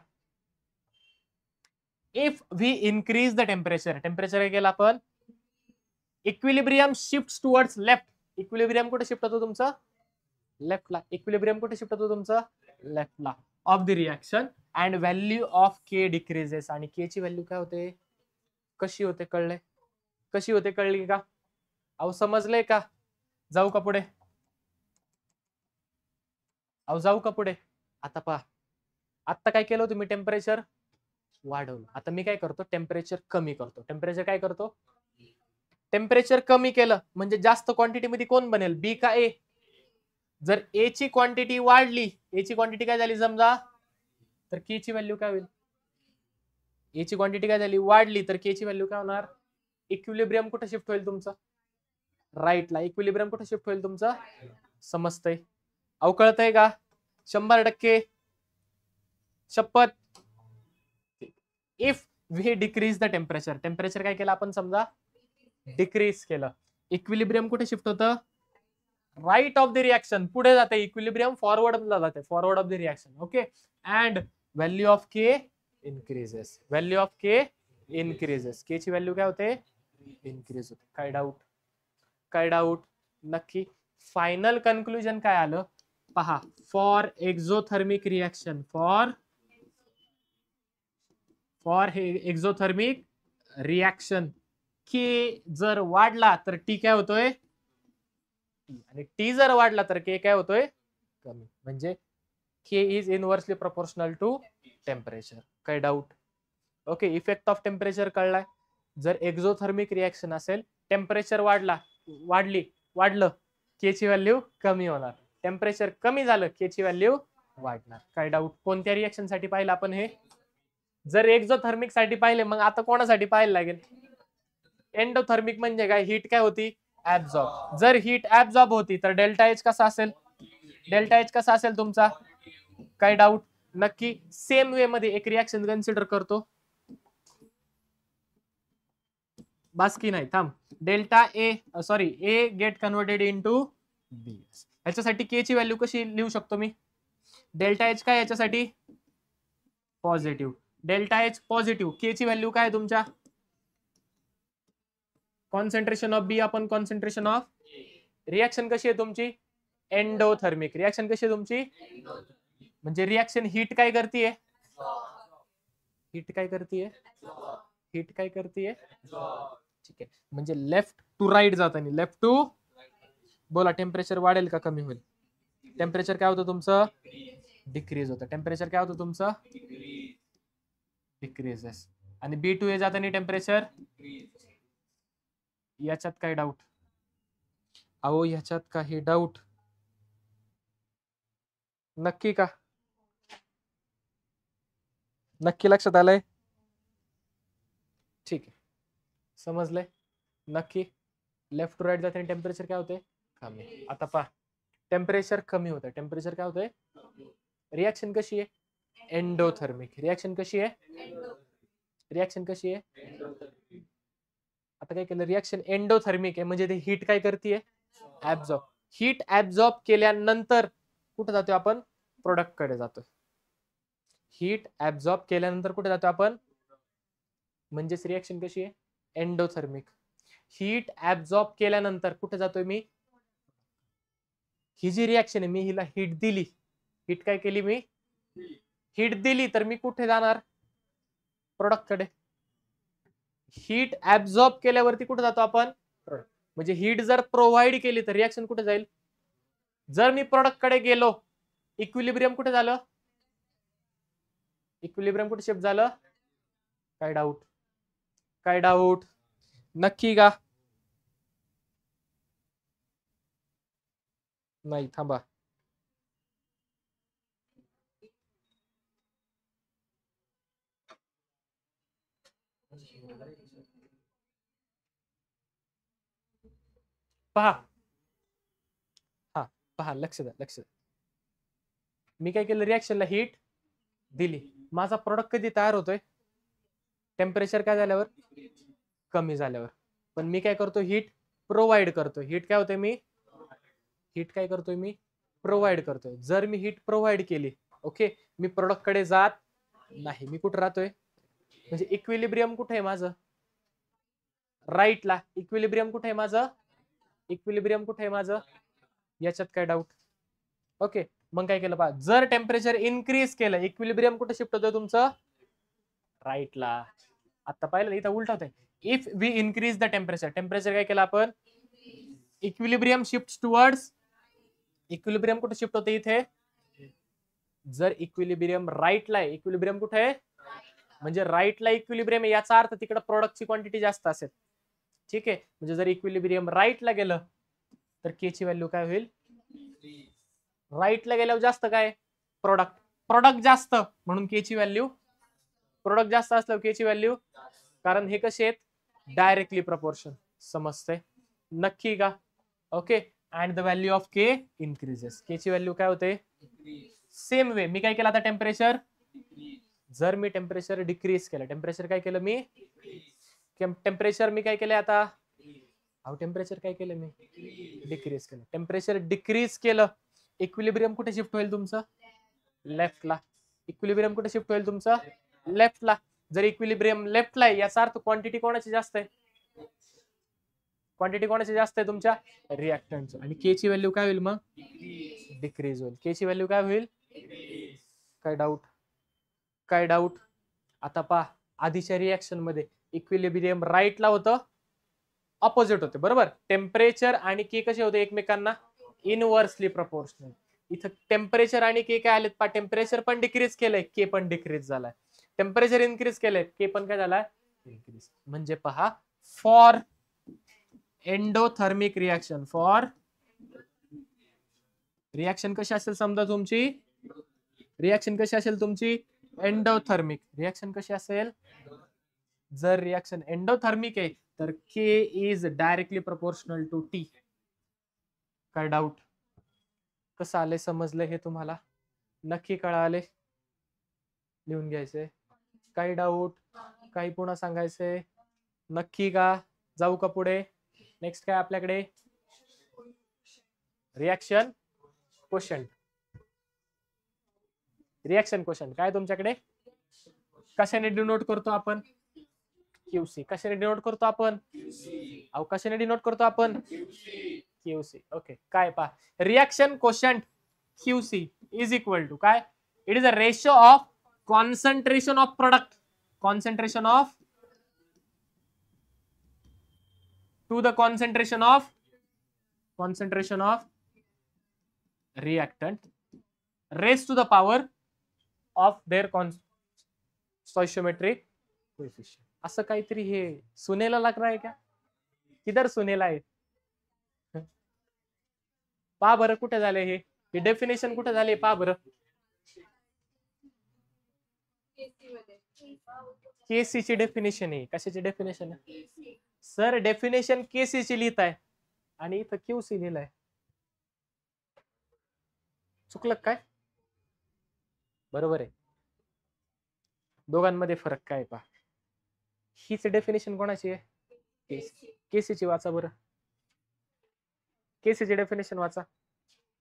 If we increase the temperature, temperature काय केलं आपण, equilibrium shift towards left. Equilibrium कुठे शिफ्ट होतो तुमचं, लेफ्टला. इक्विलिब्रियम कुठे शिफ्ट होतो तुमचं, लेफ्टला of the reaction. And value of K decreases. आणि के ची व्हॅल्यू काय होते, कशी होते, कळले, कशी होते, कळली का. अहो समजलंय का, जाऊ का पुढे, अहो जाऊ का पुढे. आता पहा, आता काय केलं होतं मी, टेम्परेचर वाढवलं. आता मी काय करतो, टेम्परेचर कमी करतो. टेम्परेचर काय करतो, टेम्परेचर कमी केलं म्हणजे जास्त क्वांटिटी मध्ये कोण बनेल, बी का ए. जर ए ची क्वांटिटी वाढली, ए ची क्वांटिटी काय झाली समजा, तर के ची व्हॅल्यू काय होईल, ए ची क्वांटिटी काय झाली, वाढली, तर के ची व्हॅल्यू काय होणार, इक्विलिब्रियम कुठे शिफ्ट होईल तुमचं, राईटला. इक्विलिब्रियम कुठे शिफ्ट होईल तुमचं, समजतंय, अवकळतंय का, 100% शपथ. If we decrease the temperature, temperature काय केलं आपण समजा, डिक्रीज केलं, इक्विलिब्रियम कुठे शिफ्ट होतं, राईट ऑफ द रिएक्शन, पुढे जाते. इक्विलिब्रियम फॉरवर्ड जाते, forward of the reaction. Okay, and value of K increases, value of K increases. K ची व्हॅल्यू काय होते, इन्क्रीज होते. काय डाऊट, काय डाऊट, नक्की. फायनल कन्क्लुजन काय आलं पहा, फॉर एक्झोथर्मिक रिएक्शन, फॉर हे एक्झोथर्मिक रिएक्शन, के जर वाढला तर टी काय होतोय, आणि टी जर वाढला तर के काय होतोय, कमी. म्हणजे K is inversely proportional to temperature. काय doubt, okay. Effect of temperature कळलाय. जर एक्झोथर्मिक रिएक्शन असेल, टेम्परेचर वाढलं, के ची व्हॅल्यू कमी होणार. टेम्परेचर कमी झालं, के ची व्हॅल्यू वाढणार. काय डाऊट, कोणत्या रिएक्शन साठी पाहिलं आपण हे, जर एक्झोथर्मिक साठी पाहिले, मग आता कोणासाठी पाहायला लागेल, एंडोथर्मिक. म्हणजे काय, हीट काय होती, ऍब्झॉर्ब. जर हीट ऍब्झॉर्ब होती तर डेल्टा एच कसा असेल, डेल्टा एच कसा असेल तुमचा. काय डाऊट, नक्की. सेम वे मध्ये एक रिएक्शन कन्सिडर करतो, बाकी नाही, थांब. Delta A sorry A get converted into बी. याच्यासाठी के ची व्हॅल्यू कशी लिहू शकतो मी, डेल्टा एच काय याच्यासाठी, पॉझिटिव्ह. डेल्टा एच पॉझिटिव्ह, के ची व्हॅल्यू काय तुमच्या, कॉन्सन्ट्रेशन ऑफ बी आपण कॉन्सन्ट्रेशन ऑफ. रिएक्शन कशी आहे तुमची, एंडोथर्मिक. रिएक्शन कशी आहे तुमची, म्हणजे रिएक्शन हीट काय करतीये, हीट काय करतीये, हीट काय करतीये, ठीक आहे. म्हणजे लेफ्ट टू राईट जाताना, लेफ्ट टू, बोला टेम्परेचर वाढेल का कमी होईल, टेम्परेचर काय होतं तुमचं, डिक्रीज होतं. टेम्परेचर काय होतं तुमचं, डिक्रीजेस. आणि B2A जाताना टेम्परेचर, याच्यात काय डाऊट, अहो ह्याच्यात काही डाऊट नक्की का, नक्की लक्षात आलंय, ठीक आहे समजलंय, नक्की. लेफ्ट टू राईट जाताना टेम्परेचर काय होते, कमी. आता पहा टेम्परेचर कमी होतं, टेम्परेचर काय होतंय, रिएक्शन कशी आहे, एंडोथर्मिक. रिएक्शन कशी आहे, रिएक्शन कशी आहे, आता काय केलं, रिएक्शन एंडोथर्मिक आहे, म्हणजे ते हीट काय करते, ऍब्झॉर्ब. हीट ऍब्झॉर्ब केल्यानंतर कुठे जातो आपण, प्रोडक्ट कडे जातो. हीट ऍब्झॉर्ब केल्यानंतर कुठे जातो आपण, म्हणजेच रिएक्शन कशी आहे, एंडोथर्मिक. हीट ऍब्झॉर्ब केल्यानंतर कुठे जातोय मी, ही जी रिएक्शन आहे, मी हिला हीट दिली, हीट काय केली मी, हीट दिली, तर मी कुठे जाणार, प्रोडक्ट कडे. हीट ऍब्झॉर्ब केल्यावरती कुठे जातो आपण, म्हणजे हीट जर प्रोव्हाइड केली तर रिएक्शन कुठे जाईल, जर मी प्रोडक्ट कडे गेलो, इक्विलिब्रियम कुठे झालं, इक्विलिब्रियम कुठे शिफ्ट झालं, काय डाऊट, काय डाऊट, नक्की का, नाही थांबा, पहा, हा पहा, लक्ष द्या, लक्ष द्या. मी काय केलं, रिएक्शनला हीट दिली, माझा प्रोडक्ट कधी तयार होतोय, टेम्परेचर काय झाल्यावर, कमी झाल्यावर. पण मी काय करतो, हीट प्रोव्हाइड करतो. हीट काय होते, मी हीट काय करतोय, मी प्रोव्हाइड करतोय. जर मी हीट प्रोव्हाइड केली, ओके, मी प्रोडक्ट कडे जात नाही, मी कुठे राहतोय, म्हणजे इक्विलिब्रियम कुठे आहे माझं, राईटला. इक्विलिब्रियम कुठे आहे माझं, इक्विलिब्रियम कुठे आहे माझं, याच्यात काय डाऊट, ओके. मग काय केलं पहा, जर टेम्परेचर इन्क्रीज केलं, इक्विलिब्रियम कुठे शिफ्ट होतोय तुमचं, राईटला. आता पाहिलं इथं उलट होतंय, if we increase the temperature, temperature काय केलं आपण, इक्विलिब्रियम शिफ्ट टुवर्ड्स, इक्विलिब्रियम कुठे शिफ्ट होते इथे, जर इक्विलिब्रियम राईटला आहे, इक्विलिब्रियम कुठे आहे, म्हणजे राईटला इक्विलिब्रियम, याचा अर्थ तिकडे प्रोडक्टची क्वांटिटी जास्त असेल, ठीक आहे. म्हणजे जर इक्विलिब्रियम राईटला गेलं तर के ची व्हॅल्यू काय होईल, राईटला गेल्यावर जास्त काय, प्रोडक्ट, प्रोडक्ट जास्त म्हणून के ची व्हॅल्यू, प्रोडक्ट जास्त असल्यावर के ची व्हॅल्यू, कारण हे कसे आहेत, डायरेक्टली प्रपोर्शन. समजते, नक्की का, okay. And the value of K increases, K ची व्हॅल्यू काय होते, सेम वे. मी काय केलं आता, टेम्परेचर, जर मी टेम्परेचर डिक्रीज केलं, टेम्परेचर काय केलं मी, टेम्परेचर मी काय केलं आता, अहो टेम्परेचर काय केलं मी, डिक्रीज केलं. टेम्परेचर डिक्रीज केलं, इक्विलिब्रियम कुठे शिफ्ट होईल तुमचं, लेफ्टला. इक्विलिब्रियम कुठे शिफ्ट होईल तुमचं, लेफ्टला. जर इक्विलिब्रियम लेफ्टला आहे, याचा अर्थ क्वांटिटी कोणाची जास्त आहे, क्वांटिटी कोणाची जास्त आहे, तुमच्या रिएक्टंटची. आणि के ची व्हॅल्यू काय होईल मग, डिक्रीज होईल. के ची व्हॅल्यू काय होईल, काय डाऊट, काय डाऊट. आता पहा, आधीच्या रिएक्शन मध्ये इक्विलिब्रियम राईटला होतं, ऑपोजिट होते, बरोबर. टेम्परेचर आणि के कसे होते एकमेकांना, इनव्हर्सली प्रपोर्शनल. इथं टेम्परेचर आणि के काय आलेत पहा, टेम्परेचर पण डिक्रीज केलंय, के पण डिक्रीज झालाय. टेम्परेचर इन्क्रीज केलंय, के पण काय झालाय, इन्क्रीज. म्हणजे पहा, for endothermic reaction, for reaction कशी असेल, समजा तुमची रिएक्शन कशी असेल तुमची, एंडोथर्मिक. रिएक्शन कशी असेल, जर रिएक्शन एंडोथर्मिक आहे तर K is directly proportional to T. काय डाऊट, कसं आले, समजलं हे तुम्हाला, नक्की कळाले, लिहून घ्यायचंय, काही डाऊट, काही पुन्हा सांगायचंय, नक्की का, जाऊ का पुढे. नेक्स्ट काय आपल्याकडे, रिएक्शन क्वोशंट. रिएक्शन क्वोशंट काय तुमच्याकडे, कशाने डिनोट करतो आपण, क्यूसी. कशाने डिनोट करतो आपण, अहो कशाने डिनोट करतो आपण, क्यूसी. ओके. काय पहा, reaction quotient QC is equal to काय, it is a ratio of concentration of product, concentration of to the concentration of reactant raise to the power of their stoichiometric coefficient. असं काहीतरी हे सुनेला लग रहा है क्या? किधर सुनेला आहे? पहा बरं कुठे झाले हे डेफिनेशन कुठे झाले पहा बरं. केसी ची डेफिनेशन आहे. कशाची डेफिनेशन आहे सर? डेफिनेशन केसी ची लिहित आहे आणि इथं क्यूसी लिहिलंय. चुकलं काय? बरोबर आहे. दोघांमध्ये फरक काय पहा. हीच डेफिनेशन कोणाची आहे? केसीची वाचा बरं. केसीची डेफिनेशन वाचा.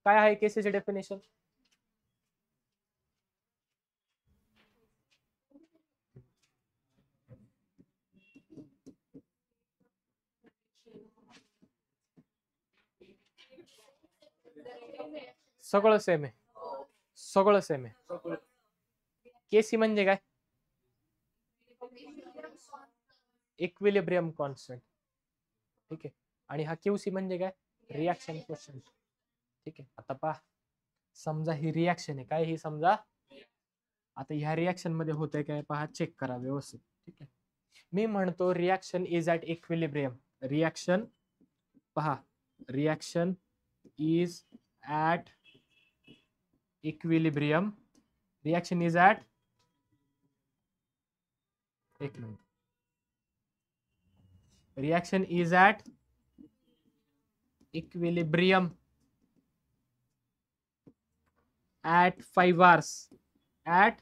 काय आहे केसीची डेफिनेशन? सगळं सेम आहे. सगळं सेम आहे. केसी म्हणजे काय? Equilibrium constant. ठीक आहे. आणि हा क्यूसी म्हणजे काय? Reaction question. ठीक आहे. आता पहा समजा ही रिएक्शन आहे. काय ही समजा आता ह्या रिएक्शन मध्ये होतंय काय पहा. चेक करा व्यवस्थित. ठीक आहे. मी म्हणतो reaction is at equilibrium. Reaction पहा. Reaction is at equilibrium. Reaction is at एक minute. Reaction is at equilibrium at 5 hours. At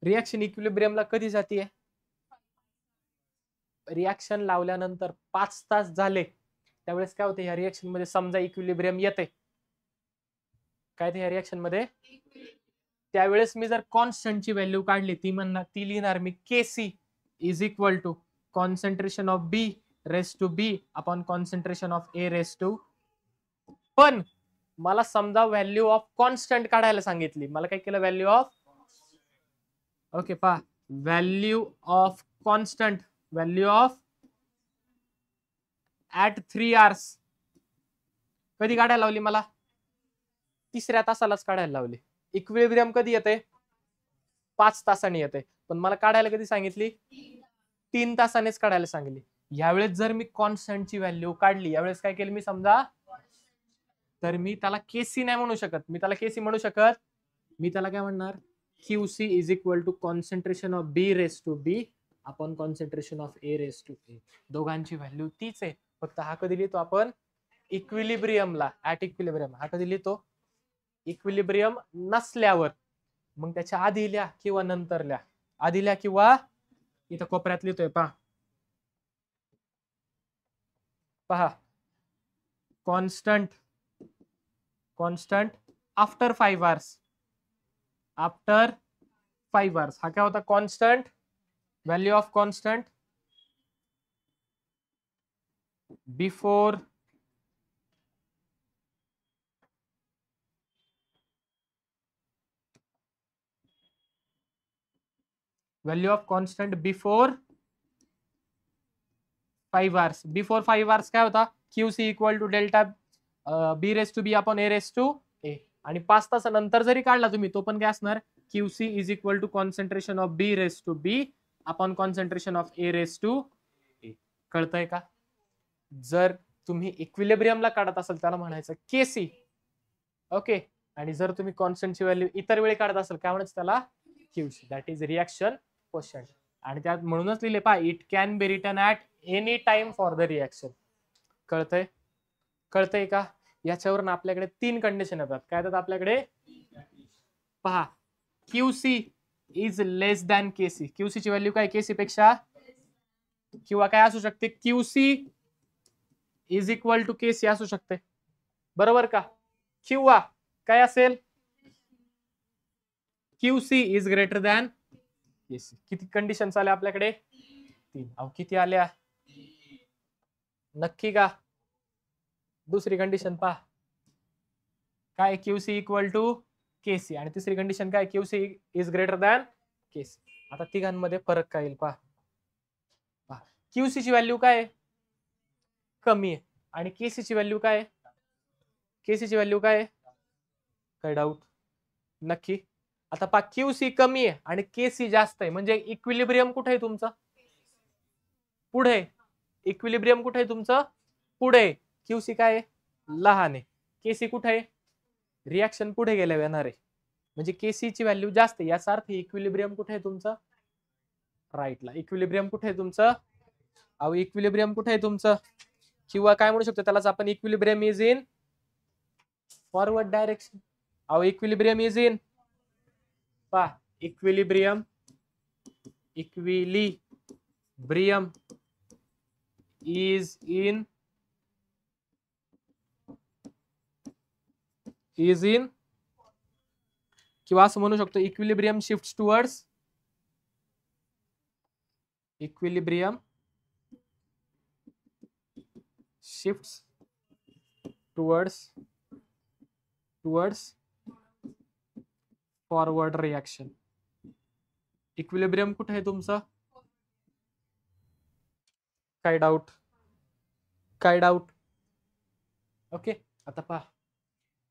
reaction इक्विलिब्रियमला कधी जाते? रिएक्शन लावल्यानंतर 5 तास झाले त्यावेळेस काय होते? ह्या रिएक्शन मध्ये समजा इक्विलिब्रियम येते. काय ते ह्या रिएक्शन मध्ये? त्यावेळेस मी जर कॉन्स्टंटची व्हॅल्यू काढली ती लिहिणार मी KC is equal to concentration of B raise to B upon concentration of A raise to. पण मला समजा व्हॅल्यू ऑफ कॉन्स्टंट काढायला सांगितली. मला काय केलं? व्हॅल्यू ऑफ ओके पहा. Value of constant. Value of at 3 hours कधी काढायला लावली मला? 3ऱ्या तासालाच काढायला लावली. इक्विलिब्रियम कधी येते? 5 तासांनी येते. पण मला काढायला कधी सांगितली? 3 तासानेच काढायला सांगितली. यावेळेस जर मी कॉन्स्टंटची व्हॅल्यू काढली यावेळेस काय केलं मी समजा तर मी त्याला केसी नाही म्हणू शकत. मी त्याला केसी म्हणू शकत. मी त्याला काय म्हणणार? QC is equal to concentration of B raise to B upon concentration of A raise to A. दोघांची व्हॅल्यू तीच आहे. फक्त हा कधी लिहितो आपण? इक्विलिब्रियमला. At equilibrium. हा कधी लिहितो? इक्विलिब्रियम नसल्यावर. मग त्याच्या आधी लिहा किंवा नंतर लिहा. आधी लिहा किंवा इथं कोपऱ्यात लिहितोय पहा. पहा constant after 5 hours. After 5 hours हा काय होता? Constant. Value of constant before value of constant before 5 hours. Before 5 hours काय होता? QC equal to delta B raise to B upon A raise to A. आणि 5 तासानंतर जरी काढला तुम्ही तो पण काय असणार? QC is equal to concentration of B raise to B upon concentration of A raise to A. कळतंय का? जर तुम्ही इक्विलिब्रियमला काढत असाल त्याला म्हणायचं केसी. ओके. आणि जर तुम्ही कॉन्स्टंटची व्हॅल्यू इतर वेळी काढत असाल काय म्हणायचं त्याला? QC. That is reaction question. आणि त्यात म्हणूनच लिहिले पहा it can be written at any time for the reaction. कळतंय का? याच्यावरून आपल्याकडे 3 कंडिशन येतात. काय येतात आपल्याकडे? पहा QC is less than KC. QC ची व्हॅल्यू काय? केसी पेक्षा. किंवा काय असू शकते? QC is equal to KC असू शकते. बरोबर का? किंवा काय असेल? QC is greater than KC. किती कंडिशन आल्या आपल्याकडे? 3. अहो किती आल्या? नक्की का? दुसरी कंडिशन पहा काय? क्यूसी इक्वल टू केसी. आणि तिसरी कंडिशन काय? क्यूसी इज ग्रेटर दॅन केसी. आता तिघांमध्ये फरक काय येईल पहा. क्यूसी ची व्हॅल्यू काय? कमी आहे. आणि केसी ची व्हॅल्यू काय? केसी ची व्हॅल्यू काय? काय डाऊट? नक्की. आता पा क्यूसी कमी आहे आणि केसी जास्त आहे, म्हणजे इक्विलिब्रियम कुठे आहे तुमचं? पुढे. इक्विलिब्रियम कुठे आहे तुमचं? पुढे. क्यूसी काय आहे? लहान आहे. केसी कुठे आहे? रिॲक्शन पुढे गेल्यावर येणार आहे, म्हणजे केसी ची व्हॅल्यू जास्त आहे. याचा अर्थ इक्विलिब्रियम कुठे आहे तुमचं? राईटला. इक्विलिब्रियम कुठे आहे तुमचं? अहो इक्विलिब्रियम कुठे आहे तुमचं? किंवा काय म्हणू शकतो त्यालाच आपण, equilibrium is in forward direction. अहो इक्विलिब्रियम इज इन, पा इक्विलिब्रियम इज इन किंवा असं म्हणू शकतो equilibrium shifts towards forward reaction. Equilibrium कुठे आहे तुमचं? काय डाऊट? ओके. आता पहा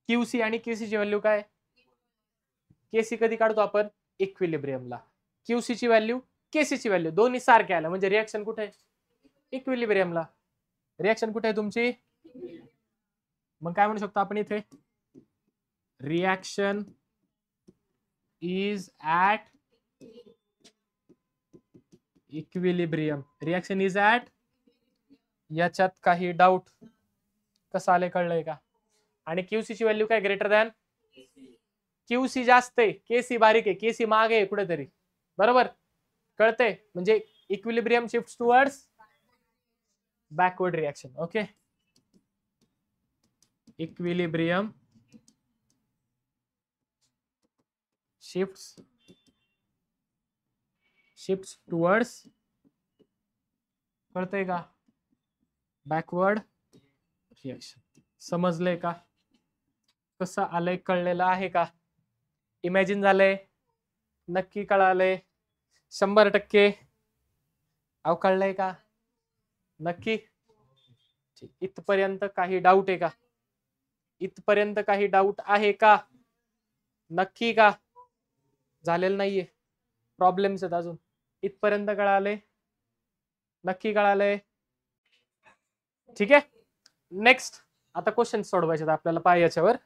क्यूसी आणि केसी ची व्हॅल्यू काय? केसी कधी काढतो आपण? इक्विलिब्रियमला. क्यूसी ची व्हॅल्यू, केसी ची व्हॅल्यू दोन्ही सारखे आल्या, म्हणजे रिॲक्शन कुठे आहे? इक्विलिब्रियमला. रिॲक्शन कुठे आहे तुमची? मग काय म्हणू शकतो आपण इथे? Reaction is at equilibrium. Reaction is at, याच्यात काही डाऊट? कसं आले कळलंय का? आणि क्यूसी ची व्हॅल्यू काय? Greater than. क्यूसी जास्त आहे, केसी बारीक आहे, केसी मागे आहे कुठेतरी, बरोबर? कळतंय? म्हणजे equilibrium shifts towards backward reaction. Okay. Equilibrium shifts towards, कळतंय का? Backward reaction. समजलंय का? कसं आलंय कळलेलं आहे का? इमॅजिन झालंय? नक्की कळालंय? 100%? अहो कळलंय का? नक्की? इथपर्यंत काही डाऊट आहे का? इथपर्यंत काही डाऊट आहे का? नक्की का? झालेलं नाहीये? प्रॉब्लेम्स आहेत अजून? इथपर्यंत कळालंय? नक्की कळालंय? ठीक आहे. नेक्स्ट आता क्वेश्चन सोडवायचे आपल्याला. पाय याच्यावर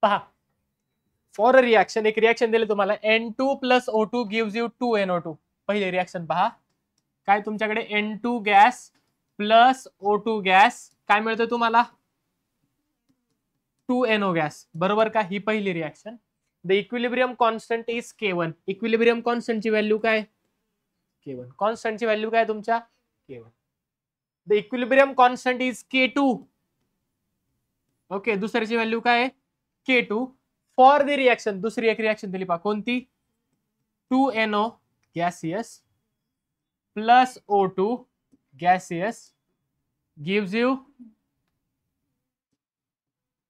पहा. फॉर अ रिॲक्शन, एक रिॲक्शन दिले तुम्हाला, N2 + O2 gives you 2NO2. पहिले रिॲक्शन पहा. काय तुमच्याकडे? N2 gas plus O2 gas, काय मिळतं तुम्हाला? 2NO गॅस, बरोबर का? ही पहिली reaction. The equilibrium constant is K1. Equilibrium कॉन्स्टंटची व्हॅल्यू काय? K1. कॉन्स्टंटची व्हॅल्यू काय तुमच्या? K1. The equilibrium constant is K2. Okay. दुसऱ्याची व्हॅल्यू काय आहे? K2. फॉर द रिॲक्शन, दुसरी एक रिॲक्शन दिली पहा. कोणती? 2NO gaseous plus O2 gaseous gives you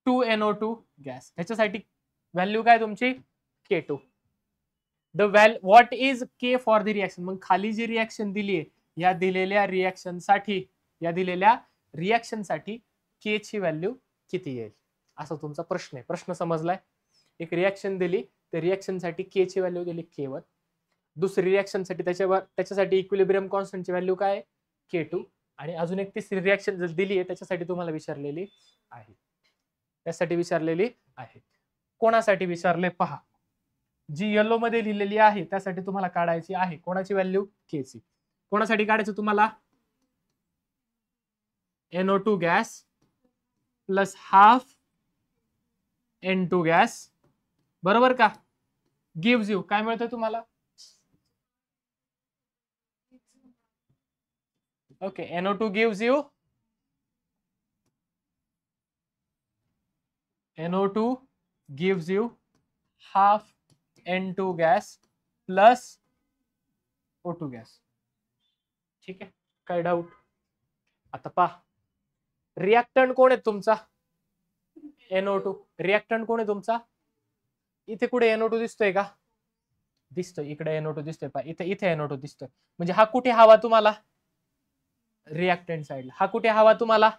2NO2 gas. ह्याच्यासाठी व्हॅल्यू काय तुमची? K2. The what is K for the reaction. मग खाली जी रिॲक्शन दिली आहे, या दिलेल्या रिॲक्शन साठी K ची व्हॅल्यू किती येईल, असा तुमचा प्रश्न आहे. प्रश्न समजलाय? एक रिॲक्शन दिली, त्या रिॲक्शन साठी K ची व्हॅल्यू दिली K1. दुसरी रिॲक्शन साठी त्याच्यासाठी इक्विलिब्रियम कॉन्स्टंटची व्हॅल्यू काय? K2. आणि अजून एक तिसरी रिॲक्शन दिली आहे, त्याच्यासाठी तुम्हाला विचारलेली आहे. त्यासाठी विचारलेली आहे. कोणासाठी विचारले पहा. जी येलो मध्ये लिहिलेली आहे त्यासाठी तुम्हाला काढायची आहे. कोणाची व्हॅल्यू? K ची. कोणासाठी काढायचं तुम्हाला? NO2 gas plus half N2 gas, बरोबर का? गिव्स यू, काय मिळतं तुम्हाला? Okay. NO2 gives you half N2 gas plus O2 gas. ठीक आहे. काय डाऊट? आता पहा, रिॲक्टंट कोण आहे तुमचा? NO2. रिॲक्टंट कोण आहे तुमचा? इथे कुठे NO2 दिसतोय का? दिसतोय. इकडे NO2 दिसतोय पहा. इथे NO2 दिसतोय. म्हणजे हा कुठे हवा तुम्हाला? रिॲक्टंट साइडला. हा कुठे हवा तुम्हाला?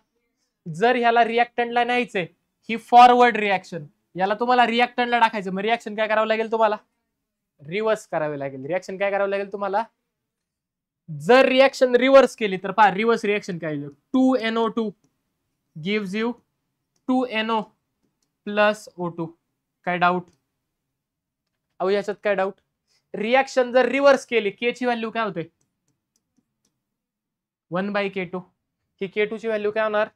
जर ह्याला रिएक्टंटला न्यायचंय, ही फॉरवर्ड रिॲक्शन, याला तुम्हाला रिएक्टंटला टाकायचं, मग रिॲक्शन काय करावं लागेल तुम्हाला, रिव्हर्स करावे लागेल. रिॲक्शन काय करावं लागेल तुम्हाला, जर रिॲक्शन रिव्हर्स केली तर पहा रिव्हर्स रिॲक्शन काय येईल, 2NO2 gives you 2NO plus O2. काय डाऊट, अहो याच्यात काय डाऊट, रिॲक्शन जर रिव्हर्स केली, के ची व्हॅल्यू काय होते 1/K2, ही K2 ची व्हॅल्यू काय होणार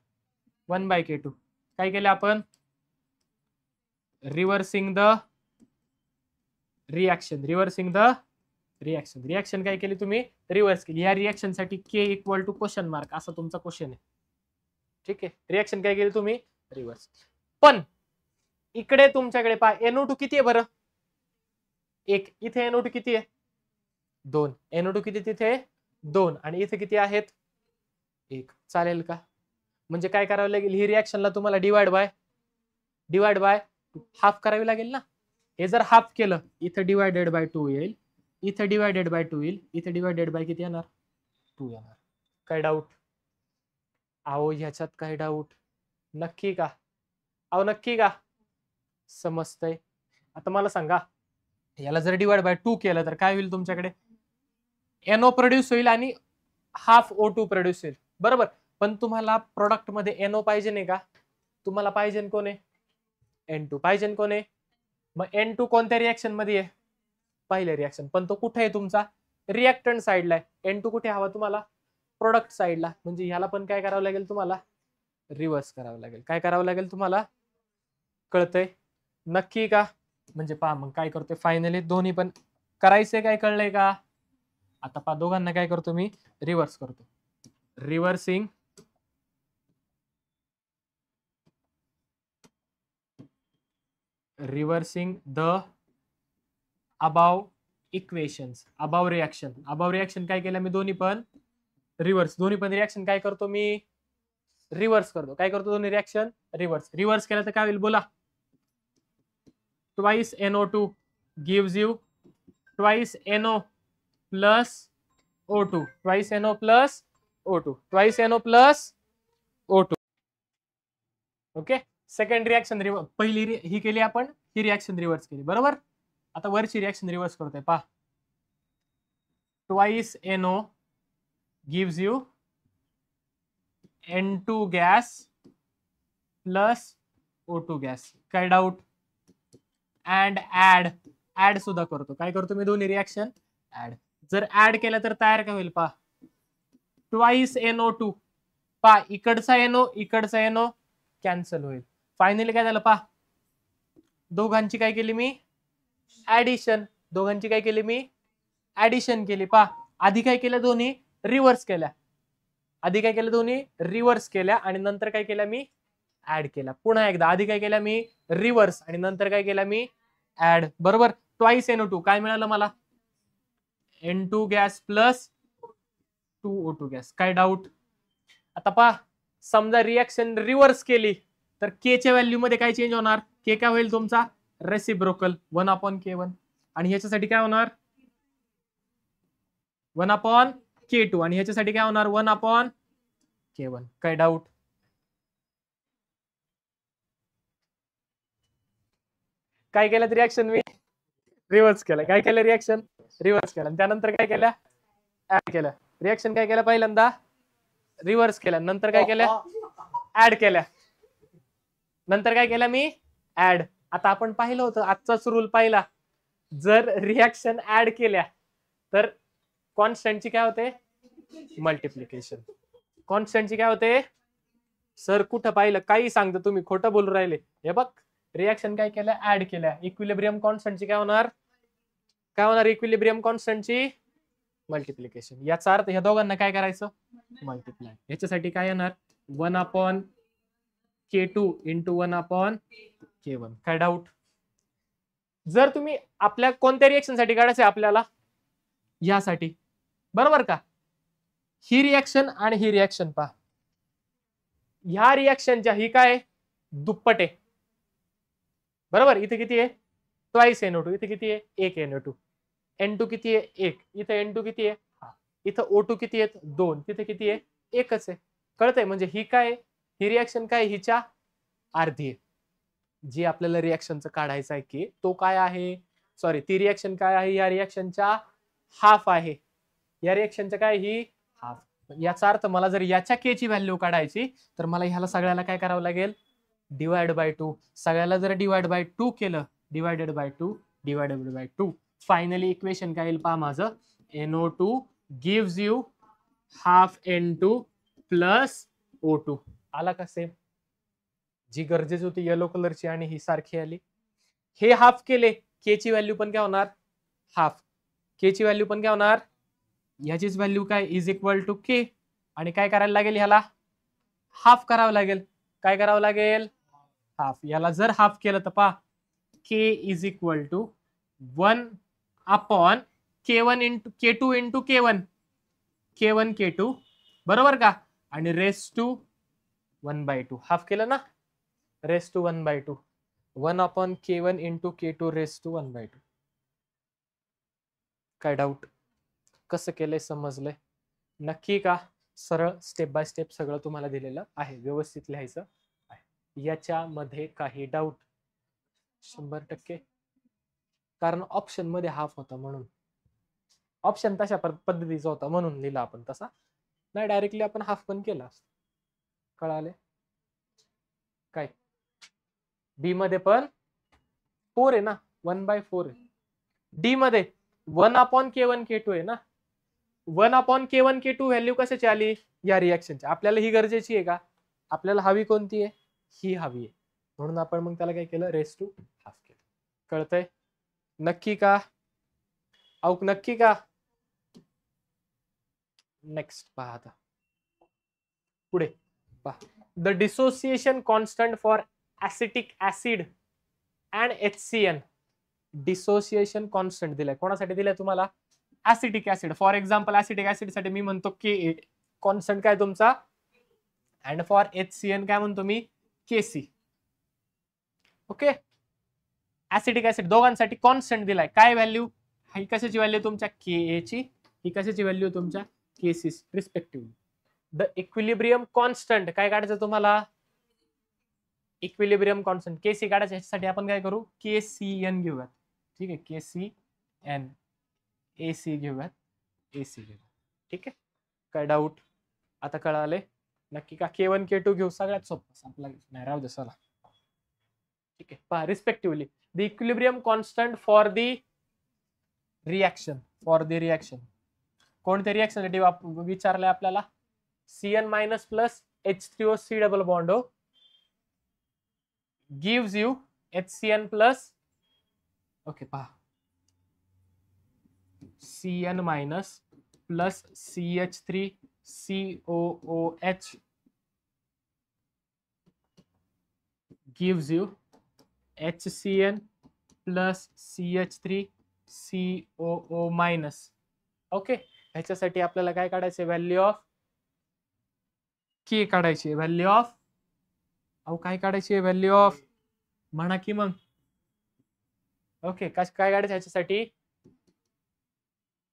1/K2. काय केलं आपण, reversing the reaction, reversing the reaction. Reaction काय केली तुम्ही, रिव्हर्स केली. या रिॲक्शन साठी K equal to question mark असा तुमचा क्वेश्चन आहे. ठीक आहे, रिॲक्शन काय केली तुम्ही, रिव्हर्स. पण इकडे तुमच्याकडे पहा NO2 किती आहे बरं, 1, इथे NO2 किती आहे 2, NO2 किती तिथे 2, आणि इथे किती आहेत 1. चालेल का, म्हणजे काय करावं लागेल, ही रिॲक्शनला तुम्हाला डिवाइड बाय हाफ करावी लागेल ना. हे जर हाफ केलं, इथं डिवायडेड बाय 2 येईल, इथं डिवायडेड बाय 2 येईल, इथं डिवायडेड बाय किती येणार 2 येणार. काय डाऊट, अहो ह्याच्यात काय डाऊट, नक्की का, अहो नक्की का, समजतंय. आता मला सांगा, याला जर डिवाइड बाय 2 केलं तर काय होईल, तुमच्याकडे NO प्रोड्यूस होईल आणि हाफ O2 प्रोड्यूस होईल, बरोबर. पण तुम्हाला प्रोडक्ट मध्ये NO पाहिजे नाही का, तुम्हाला पाहिजे कोण आहे N2 पाहिजे कोण आहे, मग N2 कोणत्या रिॲक्शन मध्ये आहे, पहिल्या रिॲक्शन, पण तो कुठे आहे तुमचा रिॲक्टंट साइडला आहे. N2 कुठे हवा तुम्हाला, प्रोडक्ट साइडला, म्हणजे ह्याला पण काय करावं लागेल तुम्हाला, रिव्हर्स करावं लागेल. काय करावं लागेल तुम्हाला, कळतंय नक्की का, म्हणजे पहा मग काय करतोय फायनली, दोन्ही पण करायचंय, काय कळलंय का. आता पहा दोघांना काय करतो मी, रिव्हर्स करतो, reversing the above equations, above reaction काय केलं मी, दोन्ही पण रिव्हर्स, दोन्ही पण रिॲक्शन काय करतो मी, रिव्हर्स करतो. काय करतो, दोन्ही रिॲक्शन रिव्हर्स केलं तर काय होईल बोला, twice NO2 gives you twice NO plus O2, twice NO plus O2, twice NO plus O2. Okay, second reaction पहिली ही केली आपण, ही रिॲक्शन रिव्हर्स केली, बरोबर. आता वरची रिॲक्शन रिव्हर्स करतोय पहा, twice NO gives you N2 gas plus O2 gas. काय डाऊट, अँड ऍड सुद्धा करतो. काय करतो मी, दोन्ही रिॲक्शन ऍड. जर ऍड केलं तर तयार काय होईल पहा, ट्वाइस NO2, पहा इकडचा NO कॅन्सल होईल. फायनली काय झालं पहा, दोघांची काय केली मी ऍडिशन, दोघांची काय केली मी ऍडिशन केली. पहा आधी काय केलं, दोन्ही रिव्हर्स केल्या, आधी काय केलं, दोन्ही रिव्हर्स केल्या आणि नंतर काय केलं मी ऍड केला. पुन्हा एकदा आधी काय केलं मी रिव्हर्स आणि नंतर काय केलं मी ऍड, बरोबर. ट्वाइस NO2 काय मिळालं मला, N2 gas plus 2O2 gas. काय डाऊट, आता पहा समजा रिॲक्शन रिव्हर्स केली तर K च्या व्हॅल्यू मध्ये काय चेंज होणार, K काय होईल तुमचा रेसिप्रोकल 1/K1, आणि ह्याच्यासाठी काय होणार 1/K2, आणि ह्याच्यासाठी काय होणार 1/K1. काय डाऊट, काय केलं रिॲक्शन मी रिव्हर्स केलं, काय केलं रिॲक्शन रिव्हर्स केलं, त्यानंतर काय केलं ऍड केलं. रिॲक्शन काय केलं, पहिल्यांदा रिव्हर्स केलं, नंतर काय केलं ऍड केल्या, नंतर काय केलं मी ऍड. आता आपण पाहिलं होतं आजचाच रूल पाहिला, जर रिॲक्शन ऍड केल्या तर कॉन्स्टंटची काय होते मल्टिप्लिकेशन, कॉन्स्टंटची काय होते. सर कुठं पाहिलं, काही सांगतो तुम्ही, खोटं बोलू राहिले. हे बघ रिॲक्शन काय केलं ऍड केल्या, इक्विलिब्रियम कॉन्स्टंटची काय होणार इक्विलिब्रियम कॉन्स्टंटची मल्टिप्लिकेशन. याचा अर्थ ह्या दोघांना काय करायचं मल्टिप्लाय. याच्यासाठी काय येणार 1/K2 इंटू 1/K1. काय डाऊट, जर तुम्ही आपल्या कोणत्या रिॲक्शन साठी काढायचं आपल्याला यासाठी, बरोबर का, ही रिॲक्शन आणि ही रिॲक्शन पहा, ह्या रिॲक्शनच्या ही काय दुप्पट आहे, बरोबर. इथे किती आहे ट्वाइस NO2, इथे किती आहे 1 NO2, N2 किती आहे 1, इथे N2 किती आहे, इथं O2 किती आहेत 2, तिथे किती आहे एकच आहे. कळतंय, म्हणजे ही काय ही रिॲक्शन काय हिच्या अर्धी आहे. जी आपल्याला रिॲक्शनचं काढायचं आहे की तो काय आहे, सॉरी ती रिॲक्शन काय आहे, या रिॲक्शनच्या हाफ आहे. या रिॲक्शनच्या काय ही हाफ. याचा अर्थ मला जर याच्या के ची व्हॅल्यू काढायची तर मला ह्याला सगळ्याला काय करावं लागेल, डिवाइड बाय 2. सगळ्याला जर डिवाइड बाय 2 केलं, divided by 2 divided by 2, finally equation काय येईल पहा माझं, NO2 gives you half N2 plus O2. आला का सेम? जी गरजेची होती येलो कलरची आणि ही सारखी आली. हे हाफ केले, के ची व्हॅल्यू पण काय होणार हाफ, के ची व्हॅल्यू पण काय होणार, ह्याचीच व्हॅल्यू काय इज इक्वल टू के. आणि काय करायला लागेल, ह्याला हाफ करावं लागेल. काय करावं लागेल, हाफ. याला जर हाफ केलं तर पहा K is equal to 1 upon K1 into K2 into K1, K1 K2 बरोबर का, आणि रेस टू 1/2. हाफ केलं ना, raise to 1/2. 1 upon K1 into K2 raise to 1/2. काय डाऊट? कसं केलंय समजलंय नक्की का? सरळ स्टेप बाय स्टेप सगळं तुम्हाला दिलेलं आहे, व्यवस्थित लिहायचं आहे. याच्यामध्ये काही डाऊट? 100%. कारण ऑप्शन मध्ये हाफ होता म्हणून, ऑप्शन तशा पद्धतीचा होता म्हणून लिहिला आपण तसा, नाही डायरेक्टली आपण हाफ पण केला. कळाले काय? बी मध्ये पण 4 आहे ना, 1/4 आहे. डी मध्ये 1 अपॉन K1 K2 आहे ना. 1 अपॉन K1 K2 व्हॅल्यू कशाची आली, या रिॲक्शनची. आपल्याला ही गरजेची आहे का, आपल्याला हवी कोणती आहे, ही हवी आहे, म्हणून आपण मग त्याला काय केलं, रेस टू हाफ केलं. कळतंय नक्की का? औक नक्की का? नेक्स्ट पहा आता पुढे पहा. The dissociation constant for acetic acid and HCN. Dissociation constant दिलाय, कोणासाठी दिलाय तुम्हाला, acetic acid. For example acetic acid साठी मी म्हणतो के कॉन्स्टंट काय तुमचा, अँड फॉर HCN काय म्हणतो मी, KC. ओके, ऍसिटिक ऍसिड दोघांसाठी कॉन्स्टंट दिलाय. काय व्हॅल्यू, ही कशाची व्हॅल्यू तुमच्या Ka ची, ही कशाची व्हॅल्यू तुमच्या KC respectively. The equilibrium constant काय काढायचं तुम्हाला, इक्विलिब्रियम कॉन्स्टंट KC काढायचं. ह्याच्यासाठी आपण काय करू, KCN घेऊयात. ठीक आहे, KCN, AC घेऊयात, AC घेऊयात. ठीक आहे, काय डाऊट? आता कळाले नक्की का? K1 K2 घेऊ, सगळ्यात सोपं आपला, नाही राहू दे चला. ठीक आहे, पहा respectively the equilibrium constant for the reaction, for the reaction. कोणत्या रिॲक्शन साठी विचारलंय आपल्याला, CN minus plus H3O C double bond O gives you HCN plus. Okay पहा, CN minus plus CH3COOH gives you HCN plus CH3COO minus. Okay, ह्याच्यासाठी आपल्याला काय काढायचे, value of के काढायची, व्हॅल्यू ऑफ, अहो काय काढायची, व्हॅल्यू ऑफ म्हणा की मग. ओके, काय काढायचं ह्याच्यासाठी,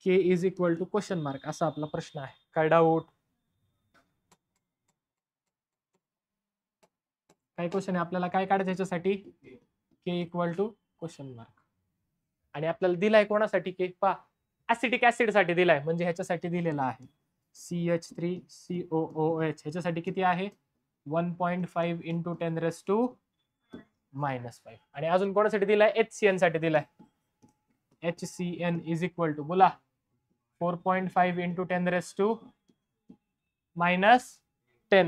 K is equal to question mark, असा आपला प्रश्न आहे. काय डाऊट? काय क्वेश्चन आहे आपल्याला, काय काढायचं ह्याच्यासाठी, के इक्वल टू क्वेश्चन मार्क. आणि आपल्याला दिलाय कोणासाठी, के पा ऍसिटिक ऍसिड साठी दिलाय, म्हणजे ह्याच्यासाठी दिलेला आहे CH3COOH. ह्याच्यासाठी किती आहे, 1.5 इंटू 10⁻⁻⁵. आणि अजून कोणासाठी दिलाय, HCN साठी दिलाय. HCN इज इक्वल टू बोला 4.5 इंटू 10⁻⁻10,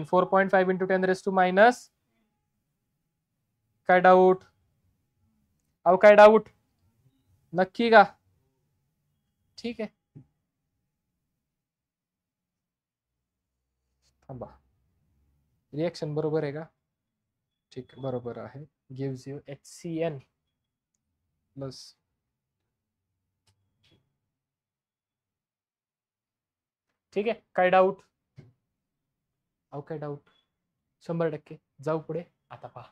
4.5 इंटू 10⁻⁻. काय डाऊट? अहो काय डाऊट नक्की का? ठीक आहे, थांबा, रिएक्शन बरोबर आहे का? ठीक आहे, बरोबर आहे. Gives you HCN plus. ठीक आहे, काय डाऊट? अहो काय डाऊट? 100%. जाऊ पुढे. आता पहा,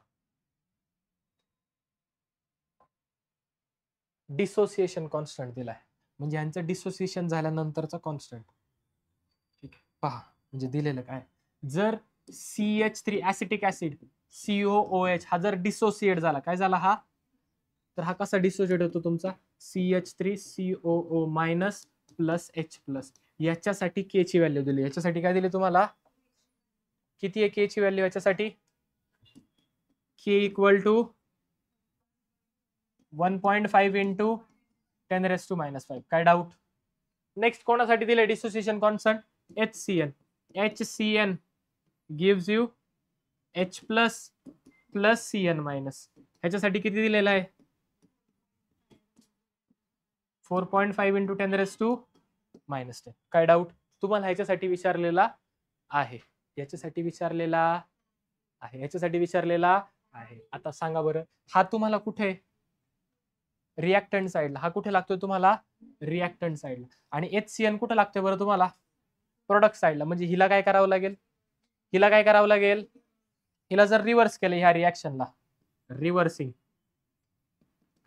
डिसोसिएशन कॉन्स्टंट दिलाय, म्हणजे यांचं डिसोसिएशन झाल्यानंतरचा कॉन्स्टंट. ठीक आहे, पहा म्हणजे दिलेलं काय, जर CH3 ऍसिटिक ऍसिड COOH हा जर डिसोसिएट झाला, काय झाला हा, तर हा कसा डिसोसिएट होतो तुमचा CH3 COO minus plus H plus. याच्यासाठी के ची व्हॅल्यू दिली, याच्यासाठी काय दिली तुम्हाला, किती आहे के ची व्हॅल्यू याच्यासाठी, के इक्वल टू 1.5 इंटू 10⁻⁻⁵. काय डाऊट. नेक्स्ट कोणासाठी दिले dissociation constant, HCN. HCN gives you H plus plus CN minus. ह्याच्यासाठी किती दिलेला आहे, 4.5 इंटू 10⁻⁻⁻10. काय डाऊट. तुम्हाला ह्याच्यासाठी विचारलेला आहे, याच्यासाठी विचारलेला आहे, याच्यासाठी विचारलेला आहे. आता सांगा बरं, हा तुम्हाला कुठे रिॲक्टंट साइडला, हा कुठे लागतोय तुम्हाला रिॲक्टंट साइडला, आणि HCN कुठे लागतोय बरं तुम्हाला प्रोडक्ट साइडला. म्हणजे हिला काय करावं लागेल, हिला काय करावं लागेल, हिला जर रिव्हर्स केलं ह्या रिॲक्शनला, रिव्हर्सिंग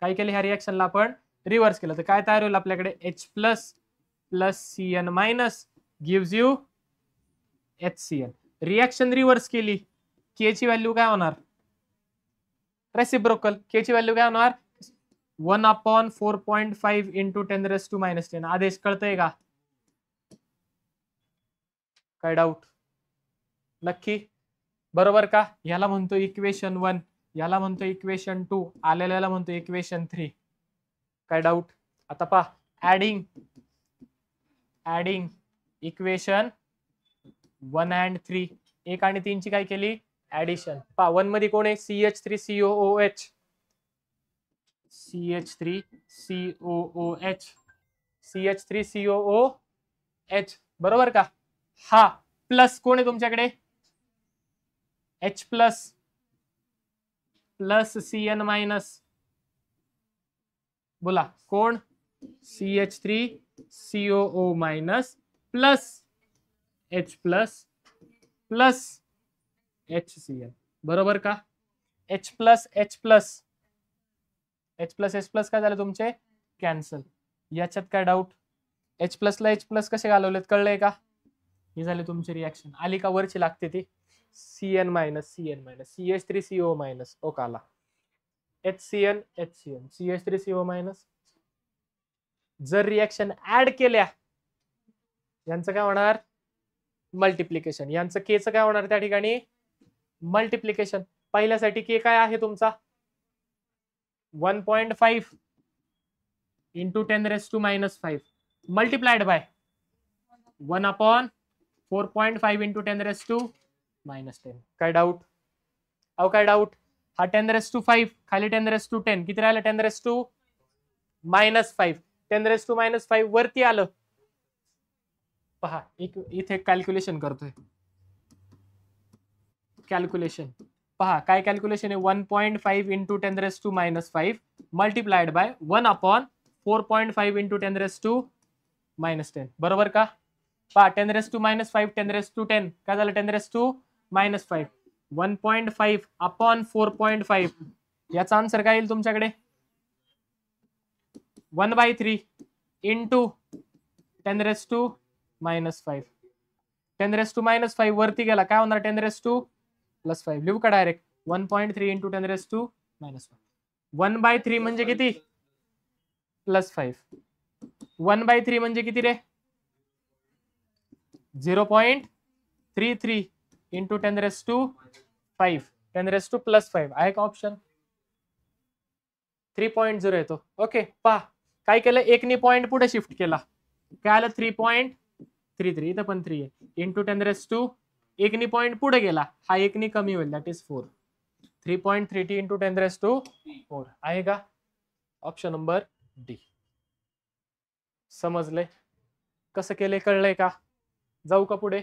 काय केलं ह्या रिॲक्शनला आपण रिव्हर्स केलं, तर काय तयार होईल आपल्याकडे, H plus plus CN minus gives you HCN. Reaction reverse केली, के ची व्हॅल्यू काय होणार, रेसिप्रोकल. के ची व्हॅल्यू काय होणार 1/4.5 इंटू 10⁻⁻10. आदेश कळतंय का, काय डाऊट, नक्की बरोबर का. याला म्हणतो इक्वेशन 1, याला म्हणतो इक्वेशन 2, आलेल्याला म्हणतो इक्वेशन 3. काय डाऊट. आता पहा ऍडिंग इक्वेशन 1 and 3, 1 आणि 3 ची काय केली ऍडिशन. पहा 1 मध्ये कोण आहे CH3 COOH, CH3 COOH, CH3 COOH बरोबर का. हा प्लस कोण आहे तुमच्याकडे H plus plus CN minus, बोला कोण CH3 COO minus plus H plus plus HCN. बरोबर का. H plus H plus H plus H plus काय झालं तुमचे कॅन्सल. याच्यात काय डाऊट, H प्लस ला H प्लस कसे घालवलेत कळलंय का. हे झाले तुमची रिॲक्शन. आली का वरची लागते ती CN minus CN minus CH3 CO minus O काला HCN HCN CH3 CO minus. जर रिॲक्शन ऍड केल्या यांचं काय होणार मल्टिप्लिकेशन, यांचं के चं काय होणार त्या ठिकाणी मल्टिप्लिकेशन. पहिल्यासाठी के काय आहे तुमचा 1.5 इंटू 10⁻⁻5 मल्टिप्लाइड बाय 1/4.5 इंटू 10⁻⁻10. काय डाऊट, अहो काय डाऊट. हा 10⁻⁵ खाली 10⁻⁻10 किती राहिलं 10⁻⁻5 10⁻⁻5 वरती आलं. पहा इथे कॅल्क्युलेशन करतोय, कॅल्क्युलेशन पहा काय कॅल्क्युलेशन आहे 1.5 इंटू 10⁻⁻5 मल्टिप्लाइड बाय 1/4.5 इंटू 10⁻⁻10 बरोबर का. पहा 10⁻⁻5 10⁻⁻10 काय झालं 10⁻⁻5 1.5 अपॉन 4.5. याचा आन्सर काय येईल तुमच्याकडे 1/3 इंटू 10⁻⁻5 10⁻⁻5 वरती गेला काय होणार 10⁻⁻5 लिहू का डायरेक्ट 1.3 इंटू 10⁻⁻5. 1/3 म्हणजे किती +5. 1/3 म्हणजे किती रे 0.33 इंटू 10⁻⁵ 10⁻+5 आहे का ऑप्शन 3.0 येतो. ओके पहा काय केलं एकनी पॉइंट पुढे शिफ्ट केला काय आलं 3.33 इथं पण 3 आहे इंटू 10⁻⁻, एकनी पॉइंट पुढे गेला हा एकनी कमी होईल दॅट इज 4. 3.30 इंटू 10⁻⁴ आहे का ऑप्शन नंबर डी. समजले कसं केले कळलंय का. जाऊ का पुढे.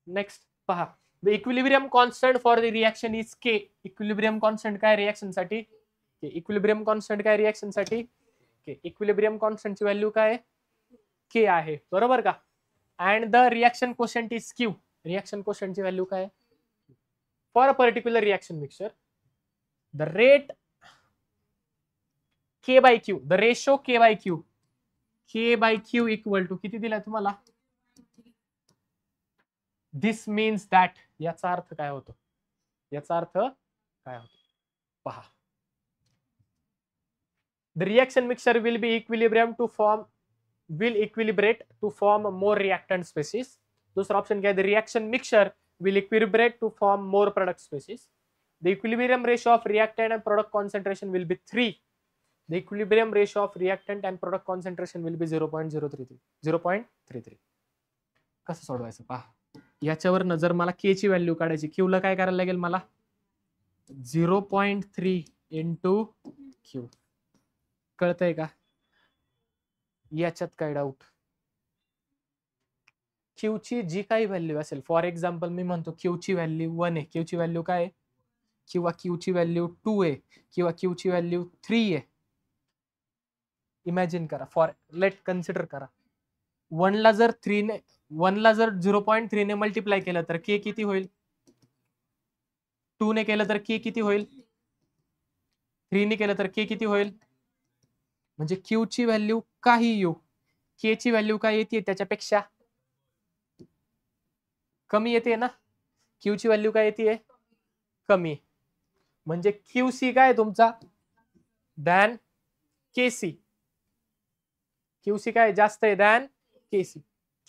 नेक्स्ट पहा the equilibrium constant for the reaction is K. Equilibrium constant काय रिएक्शन साठी के. इक्विलिब्रियम कॉन्स्टंट काय रिएक्शन साठी के. इक्विलिब्रियम कॉन्स्टंट ची व्हॅल्यू काय के आहे बरोबर का. And the reaction quotient is Q. Reaction quotient ची व्हॅल्यू काय for a particular reaction mixture the rate K by Q the ratio K by Q equal to किती दिलाय तुम्हाला दिस मीन्स दॅट, याचा अर्थ काय होतो? याचा अर्थ काय होतो पहा. The reaction mixture will be equilibrium to form will equilibrate to form more reactant species. दूसरा ऑप्शन क्या है? The reaction mixture will equilibrate to form more product species. The equilibrium ratio of reactant and product concentration will be 3. The equilibrium ratio of reactant and product concentration will be 0.033. 0.33. कसं सोडवायचं पहा. याच्यावरनं जर मला के ची value काढायची, Q ला काय करायला लागेल मला? 0.3 इंटू क्यू. कळतंय का? याच्यात काय डाऊट? क्यू ची जी काही व्हॅल्यू असेल, फॉर एक्झाम्पल मी म्हणतो क्यू ची व्हॅल्यू 1 आहे, क्यू ची व्हॅल्यू काय आहे, किंवा क्यू ची व्हॅल्यू 2 आहे, किंवा क्यू ची व्हॅल्यू 3 आहे. इमॅजिन करा, फॉर लेट कन्सिडर करा, 1 ला जर 0.3 ने मल्टिप्लाय केलं तर के किती होईल? 2 ने केलं तर के किती होईल? 3 ने केलं तर के किती होईल? म्हणजे क्यू ची व्हॅल्यू काही येऊ, के ची व्हॅल्यू काय येते त्याच्यापेक्षा कमी येते ना. क्यू ची व्हॅल्यू काय येते? कमी. म्हणजे क्यूसी काय तुमचा? Than KC. क्यूसी काय जास्त आहे दॅन केसी.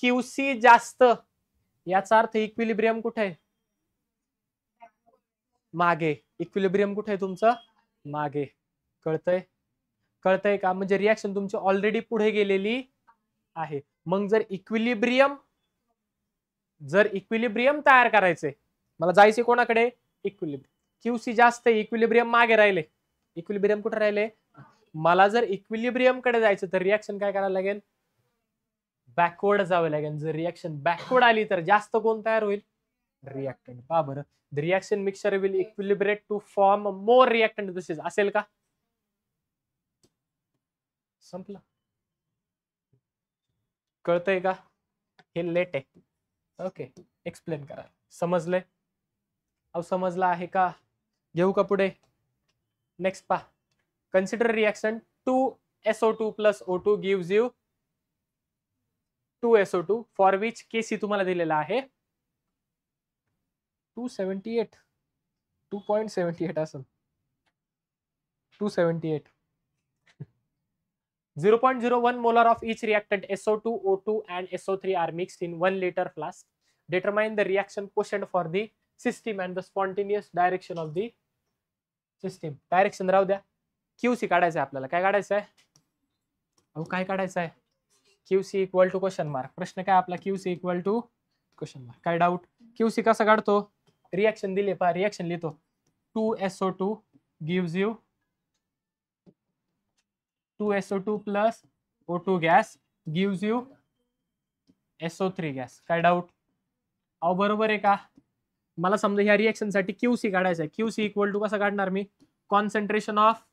क्यूसी जास्त, याचा अर्थ इक्विलिब्रियम कुठे आहे? मागे. इक्विलिब्रियम कुठे आहे तुमचं? मागे. कळतंय? कळतंय का? म्हणजे रिएक्शन तुमची ऑलरेडी पुढे गेलेली आहे. मग जर इक्विलिब्रियम तयार करायचे, मला जायचे कोणाकडे? इक्विलिब्रियम. क्यूसी जास्त आहे, इक्विलिब्रियम मागे राहिले. इक्विलिब्रियम कुठे राहिले? मला जर इक्विलिब्रियम कडे जायचं तर रिएक्शन काय करायला लागेल? बॅकवर्ड जावं लागेल. जर रिएक्शन बॅकवर्ड आली तर जास्त कोण तयार होईल? रिएक्टंट. पहा बरं, the reaction mixture will equilibrate to form more reactant दिसेस. असेल का? संपलं. कळतंय का? हे लेट आहे. ओके, एक्सप्लेन करा. समजलंय? अहो समजलं आहे का? घेऊ का पुढे? नेक्स्ट पहा. Consider reaction 2SO2 plus O2 gives you 2SO2 for which KC तुम्हाला दिलेला आहे 278, 2.78 असेल, 278. 0.01 molar of each reactant SO2, O2 and SO3 are mixed in 1 liter flask. Determine the reaction quotient for the system and the spontaneous direction of the system. Direction राहू द्या. QC काढायचं आहे आपल्याला. काय काढायचं आहे? अहो काय काढायचं आहे? QC equal to question mark. प्रश्न काय आपला? QC equal to question mark. काय डाऊट? क्यूसी कसा काढतो? रिएक्शन दिले पहा, रिएक्शन लिहितो. 2SO2 gives you 2SO2 plus O2 gas gives you SO3 gas. काय डाऊट? अहो बरोबर आहे का? मला समजा ह्या रिएक्शन साठी क्यूसी काढायचं आहे. क्यूसी इक्वल टू कसा काढणार मी? Concentration of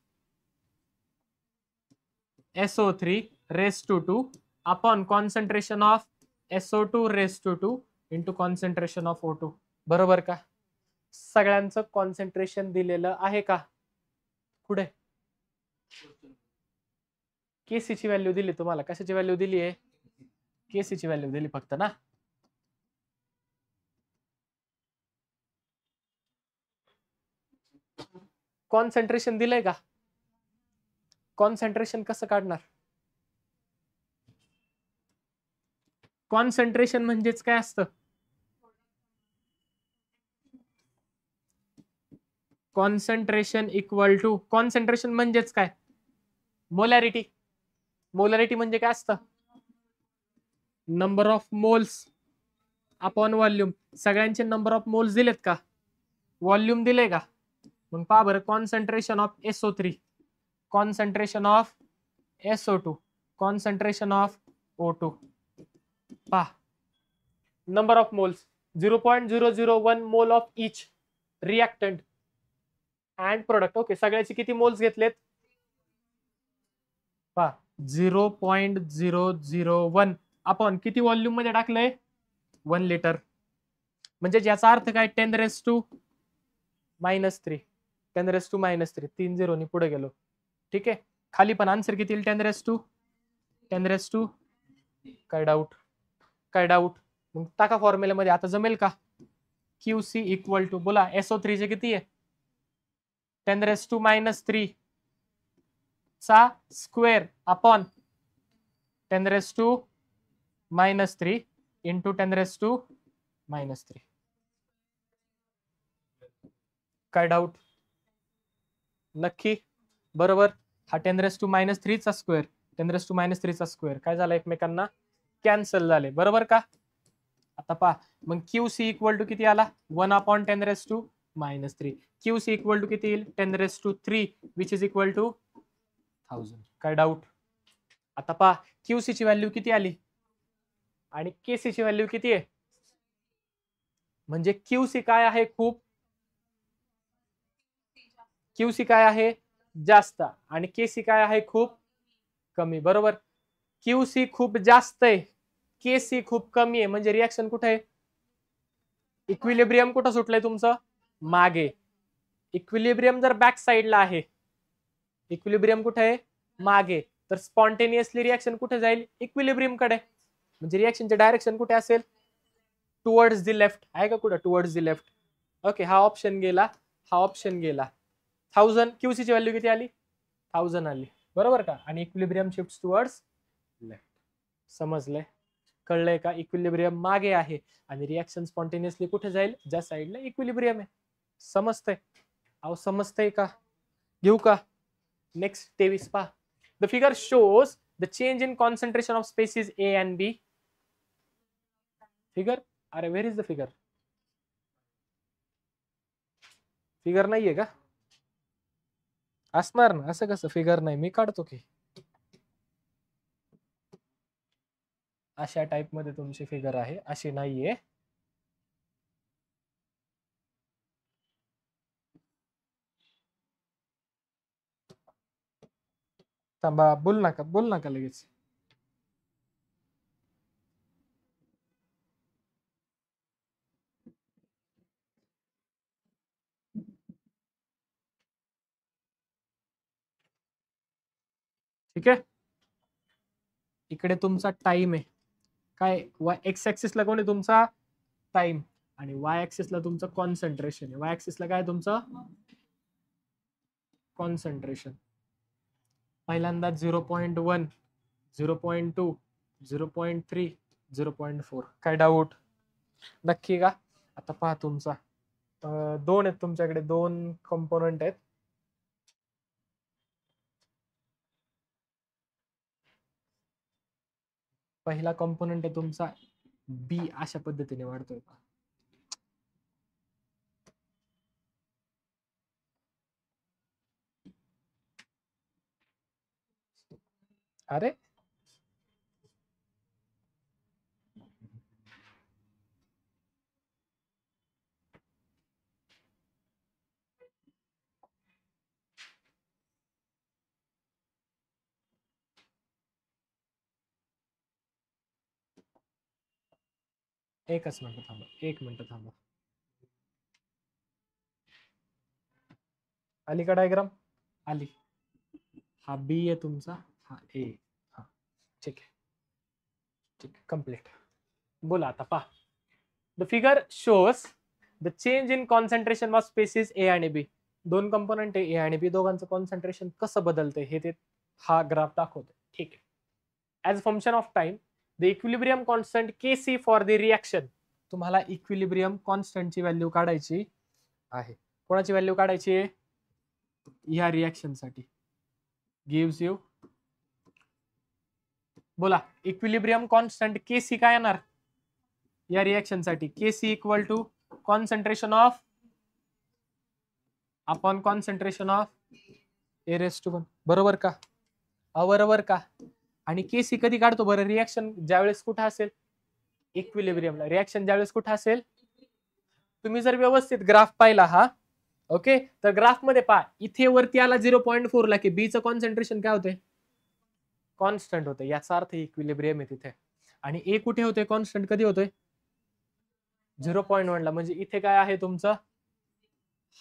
SO3 raised to 2 upon concentration of SO2 raised to 2 into concentration of O2. बरोबर का? सगळ्यांचं कॉन्सन्ट्रेशन दिलेलं आहे का? पुढे केसी ची व्हॅल्यू दिली तुम्हाला. कशाची व्हॅल्यू दिली आहे? केसी ची व्हॅल्यू दिली फक्त ना. कॉन्सन्ट्रेशन दिलंय का? कॉन्सन्ट्रेशन कसं काढणार? कॉन्सन्ट्रेशन म्हणजेच काय असतं? कॉन्सन्ट्रेशन इक्वल टू, कॉन्सन्ट्रेशन म्हणजेच काय? मोलॅरिटी. मोलॅरिटी म्हणजे काय असतं? Number of moles upon volume. सगळ्यांचे नंबर ऑफ मोल्स दिलेत का? व्हॉल्यूम दिले का? मग पहा बरं, concentration of SO3, concentration of SO2, concentration of O2. पहा, number of moles 0.001 mole of each reactant and product. Okay, सगळ्याचे किती मोल्स घेतलेत? पहा 0.001 आपण किती व्हॉल्यूम मध्ये टाकलंय? 1 लिटर. म्हणजे ज्याचा अर्थ काय? 10⁻³ -3. 10⁻³ 3 0 पुढे गेलो. ठीक आहे, खाली पण आन्सर किती येईल? 10⁻². काय डाऊट? काय डाऊट? मग टाका फॉर्म्युल्यामध्ये. आता जमेल का? QC इक्वल टू, बोला SO3 चे किती आहे? 10⁻³ चा स्क्वेअर अपॉन 10⁻³ इंटू 10⁻³ काय डाऊट? नक्की बरोबर. हा 10⁻³ चा स्क्वेअर, 10⁻³ चा स्क्वेअर काय झाला? एकमेकांना कॅन्सल झाले, बरोबर का? आता पहा, मग QC इक्वल टू किती आला? 1/10⁻³ QC इक्वल टू किती येईल? 10⁻³ विच इज इक्वल टू 1000. काय डाऊट? आता पहा, QC ची व्हॅल्यू किती आली आणि KC ची व्हॅल्यू किती आहे? म्हणजे QC काय आहे? खूप. QC काय आहे? जास्त. आणि KC काय आहे? खूप कमी, बरोबर. QC खूप जास्त आहे, KC खूप कमी आहे, म्हणजे रिएक्शन कुठे आहे? इक्विलिब्रियम कुठं सुटलंय तुमचं? मागे. इक्विलिब्रियम जर बॅक साइडला आहे, इक्विलिब्रियम कुठे आहे? मागे, तर स्पॉन्टेनियसली रिएक्शन कुठे जाईल? इक्विलिब्रियम कडे. म्हणजे रिएक्शनचे डायरेक्शन कुठे असेल? Towards the left. आहे का कुठं? Towards the left. ओके, हा ऑप्शन गेला, हा ऑप्शन गेला. 1000 QC ची व्हॅल्यू किती आली? 1000 आली, बरोबर का? आणि इक्विलिब्रियम शिफ्ट टुवर्ड्स लेफ्ट. समजलंय? कळलंय का? इक्विलिब्रियम मागे आहे आणि रिएक्शन स्पॉन्टेनियसली कुठे जाईल? ज्या साइडला इक्विलिब्रियम आहे. समजतंय? अहो समजतंय का? घेऊ का? नेक्स्ट 23 पहा. The figure shows the change in concentration of species A and B. Figure, अरे where is the figure? Figure नाहीये का? असणार ना, असं कसं फिगर नाही? मी काढतो की. अशा टाइप मध्ये तुमची फिगर आहे, अशी नाहीये. थांबा, बोल नका लगेच. ठीक आहे, इकडे तुमचा टाइम आहे. काय एक्स ऍक्सिसला कोण आहे तुमचा? टाइम. आणि वाय ऍक्सिसला तुमचं कॉन्सन्ट्रेशन आहे. वाय ऍक्सिसला काय तुमचं? कॉन्सन्ट्रेशन. पहिल्यांदा 0.1, 0.2, 0.3, 0.4. काय डाऊट? नक्की का? आता पहा, तुमचा दोन आहेत, तुमच्याकडे दोन कंपोनंट आहेत. पहिला कंपोनंट आहे तुमचा बी, अशा पद्धतीने वाढतोय. अरे एकच मिनिट थांबा, एक मिनिट थांबा. आली का डायग्राम? आली. हा बी आहे तुमचा, हा ए. हा ठीक आहे, ठीक आहे, कम्प्लीट. बोला आता पहा. The figure shows the change in concentration of species A आणि बी. दोन कंपोनंट आहे, ए आणि बी, दोघांचं कॉन्सन्ट्रेशन कसं बदलतंय हे ते हा ग्राफ दाखवतोय. ठीक आहे. As function of time the equilibrium constant KC for the reaction. तुम्हाला इक्विलिब्रियम कॉन्स्टंटची व्हॅल्यू काढायची आहे. कोणाची व्हॅल्यू काढायची आहे? ह्या रिएक्शन साठी. गिव्स यू, बोला, इक्विलिब्रियम कॉन्स्टंट KC काय येणार या रिएक्शन साठी? KC equal to concentration of upon concentration of A⁻⁴. बरोबर का? बरोबर का? आणि KC कधी काढतो बरं? रिएक्शन ज्यावेळेस कुठं असेल? इक्विलिब्रियमला. रिएक्शन ज्यावेळेस कुठं असेल? तुम्ही जर व्यवस्थित ग्राफ पाहिला हा, ओके, तर ग्राफ मध्ये पहा, इथे वरती आला 0.4 ला की बीचं कॉन्सन्ट्रेशन काय होते? कॉन्स्टंट होते. याचा अर्थ इक्विलिब्रियम आहे तिथे. आणि ए कुठे होते? कॉन्स्टंट कधी होतोय? 0.1 ला. म्हणजे इथे काय आहे तुमचं?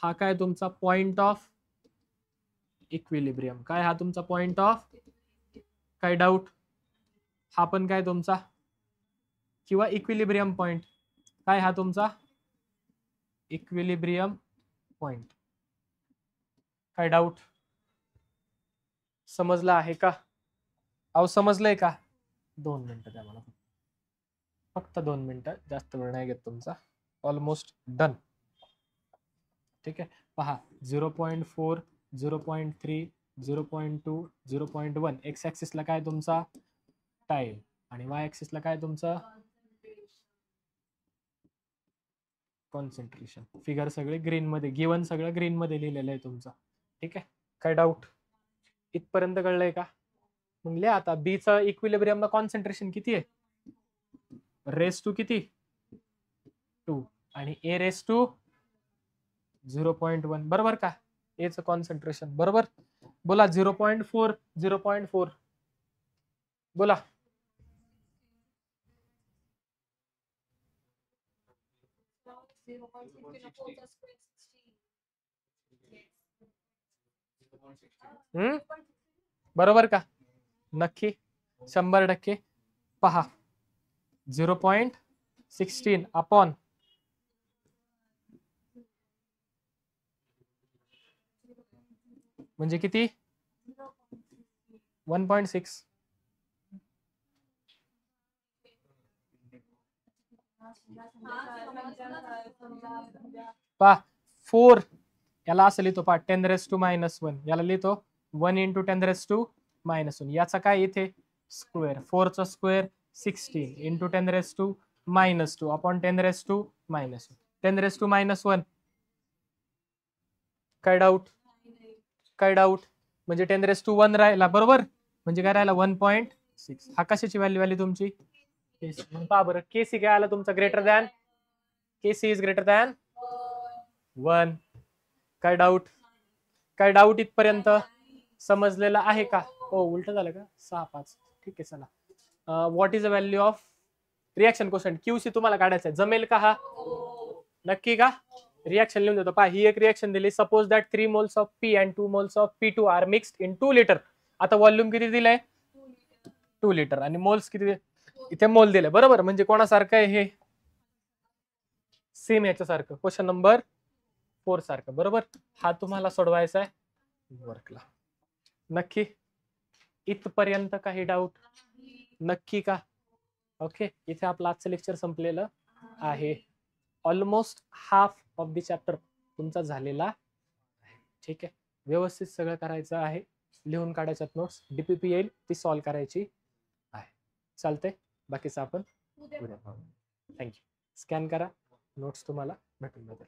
हा काय तुमचा पॉइंट ऑफ इक्विलिब्रियम. काय हा तुमचा पॉइंट ऑफ? काय डाऊट? हा पण काय तुमचा किंवा इक्विलिब्रियम पॉइंट. काय हा तुमचा इक्विलिब्रियम पॉइंट. काय डाऊट? समजलं आहे का? अहो समजलंय का? 2 मिनिटं द्या मला, फक्त 2 मिनिटं, जास्त वेळ नाही घेत तुमचा. Almost done. ठीक आहे, पहा 0.4, 0.3, 0.2, 0.1. एक्स ऍक्सिसला काय तुमचा टाइम आणि वाय ऍक्सिसला काय तुमचं कॉन्सन्ट्रेशन. फिगर सगळे ग्रीन मध्ये, गिवन सगळं ग्रीन मध्ये लिहिलेलं आहे तुमचं. ठीक आहे, काय डाऊट? इथपर्यंत कळलंय का? मग लिहा आता बी चं इक्विलिब्रियमला कॉन्सन्ट्रेशन किती आहे? रेस टू किती? 2 आणि ए रेस टू 0.1. बरोबर का? ए चं कॉन्सन्ट्रेशन बरोबर. बोला 0.4, 0.4 बोला. बरोबर का? नक्की 100%. पहा 0.16 अपॉन म्हणजे किती? 1.6. पहा 4 याला असं लिहितो, पहा 10⁻⁻1. याला लिहितो 1 × 10⁻⁻1. याचा काय इथे स्क्वेअर. 4 चा स्क्वेअर 16 × 10⁻⁻2 अपॉन 10⁻⁻1. 10⁻⁻1. काय डाऊट? काय डाऊट? म्हणजे 10⁻1 राहिला बरोबर, म्हणजे काय राहिला 1.6. हा कशाची व्हॅल्यू आली तुमची? पहा बरं, केसी काय आला तुमचा? Greater than. KC is greater than 1. काय डाऊट? काय डाऊट? इथपर्यंत समजलेलं आहे का? हो, उलट झालं का? 6-5. ठीक आहे, चला. What is the value of reaction quotient? QC तुम्हाला काढायचं आहे, जमेल का हा? नक्की का? रिएक्शन लिहून देतो. पहा ही एक रिएक्शन दिली. Suppose that 3 moles of P and 2 moles of P2 are mixed in 2 liter. आता व्हॉल्यूम किती दिलंय? 2 liter. आणि मोल्स किती? इथे मोल दिले बरोबर. म्हणजे कोणासारखं आहे हे? सेम याच्यासारखं, क्वेश्चन नंबर 4 सारखं बरोबर. हा तुम्हाला सोडवायचा आहे वर्कला. नक्की? इथपर्यंत काही डाऊट? नक्की का? ओके, इथे आपलं आजचं लेक्चर संपलेलं आहे. Almost half of the chapter तुमचा झालेला आहे. ठीक आहे, व्यवस्थित सगळं करायचं आहे. लिहून काढायच्यात नोट्स. डीपीपी येईल ती सॉल्व्ह करायची आहे. चालतंय, बाकीचं आपण उद्या पाहू. थँक्यू. स्कॅन करा, नोट्स तुम्हाला भेटून जातील.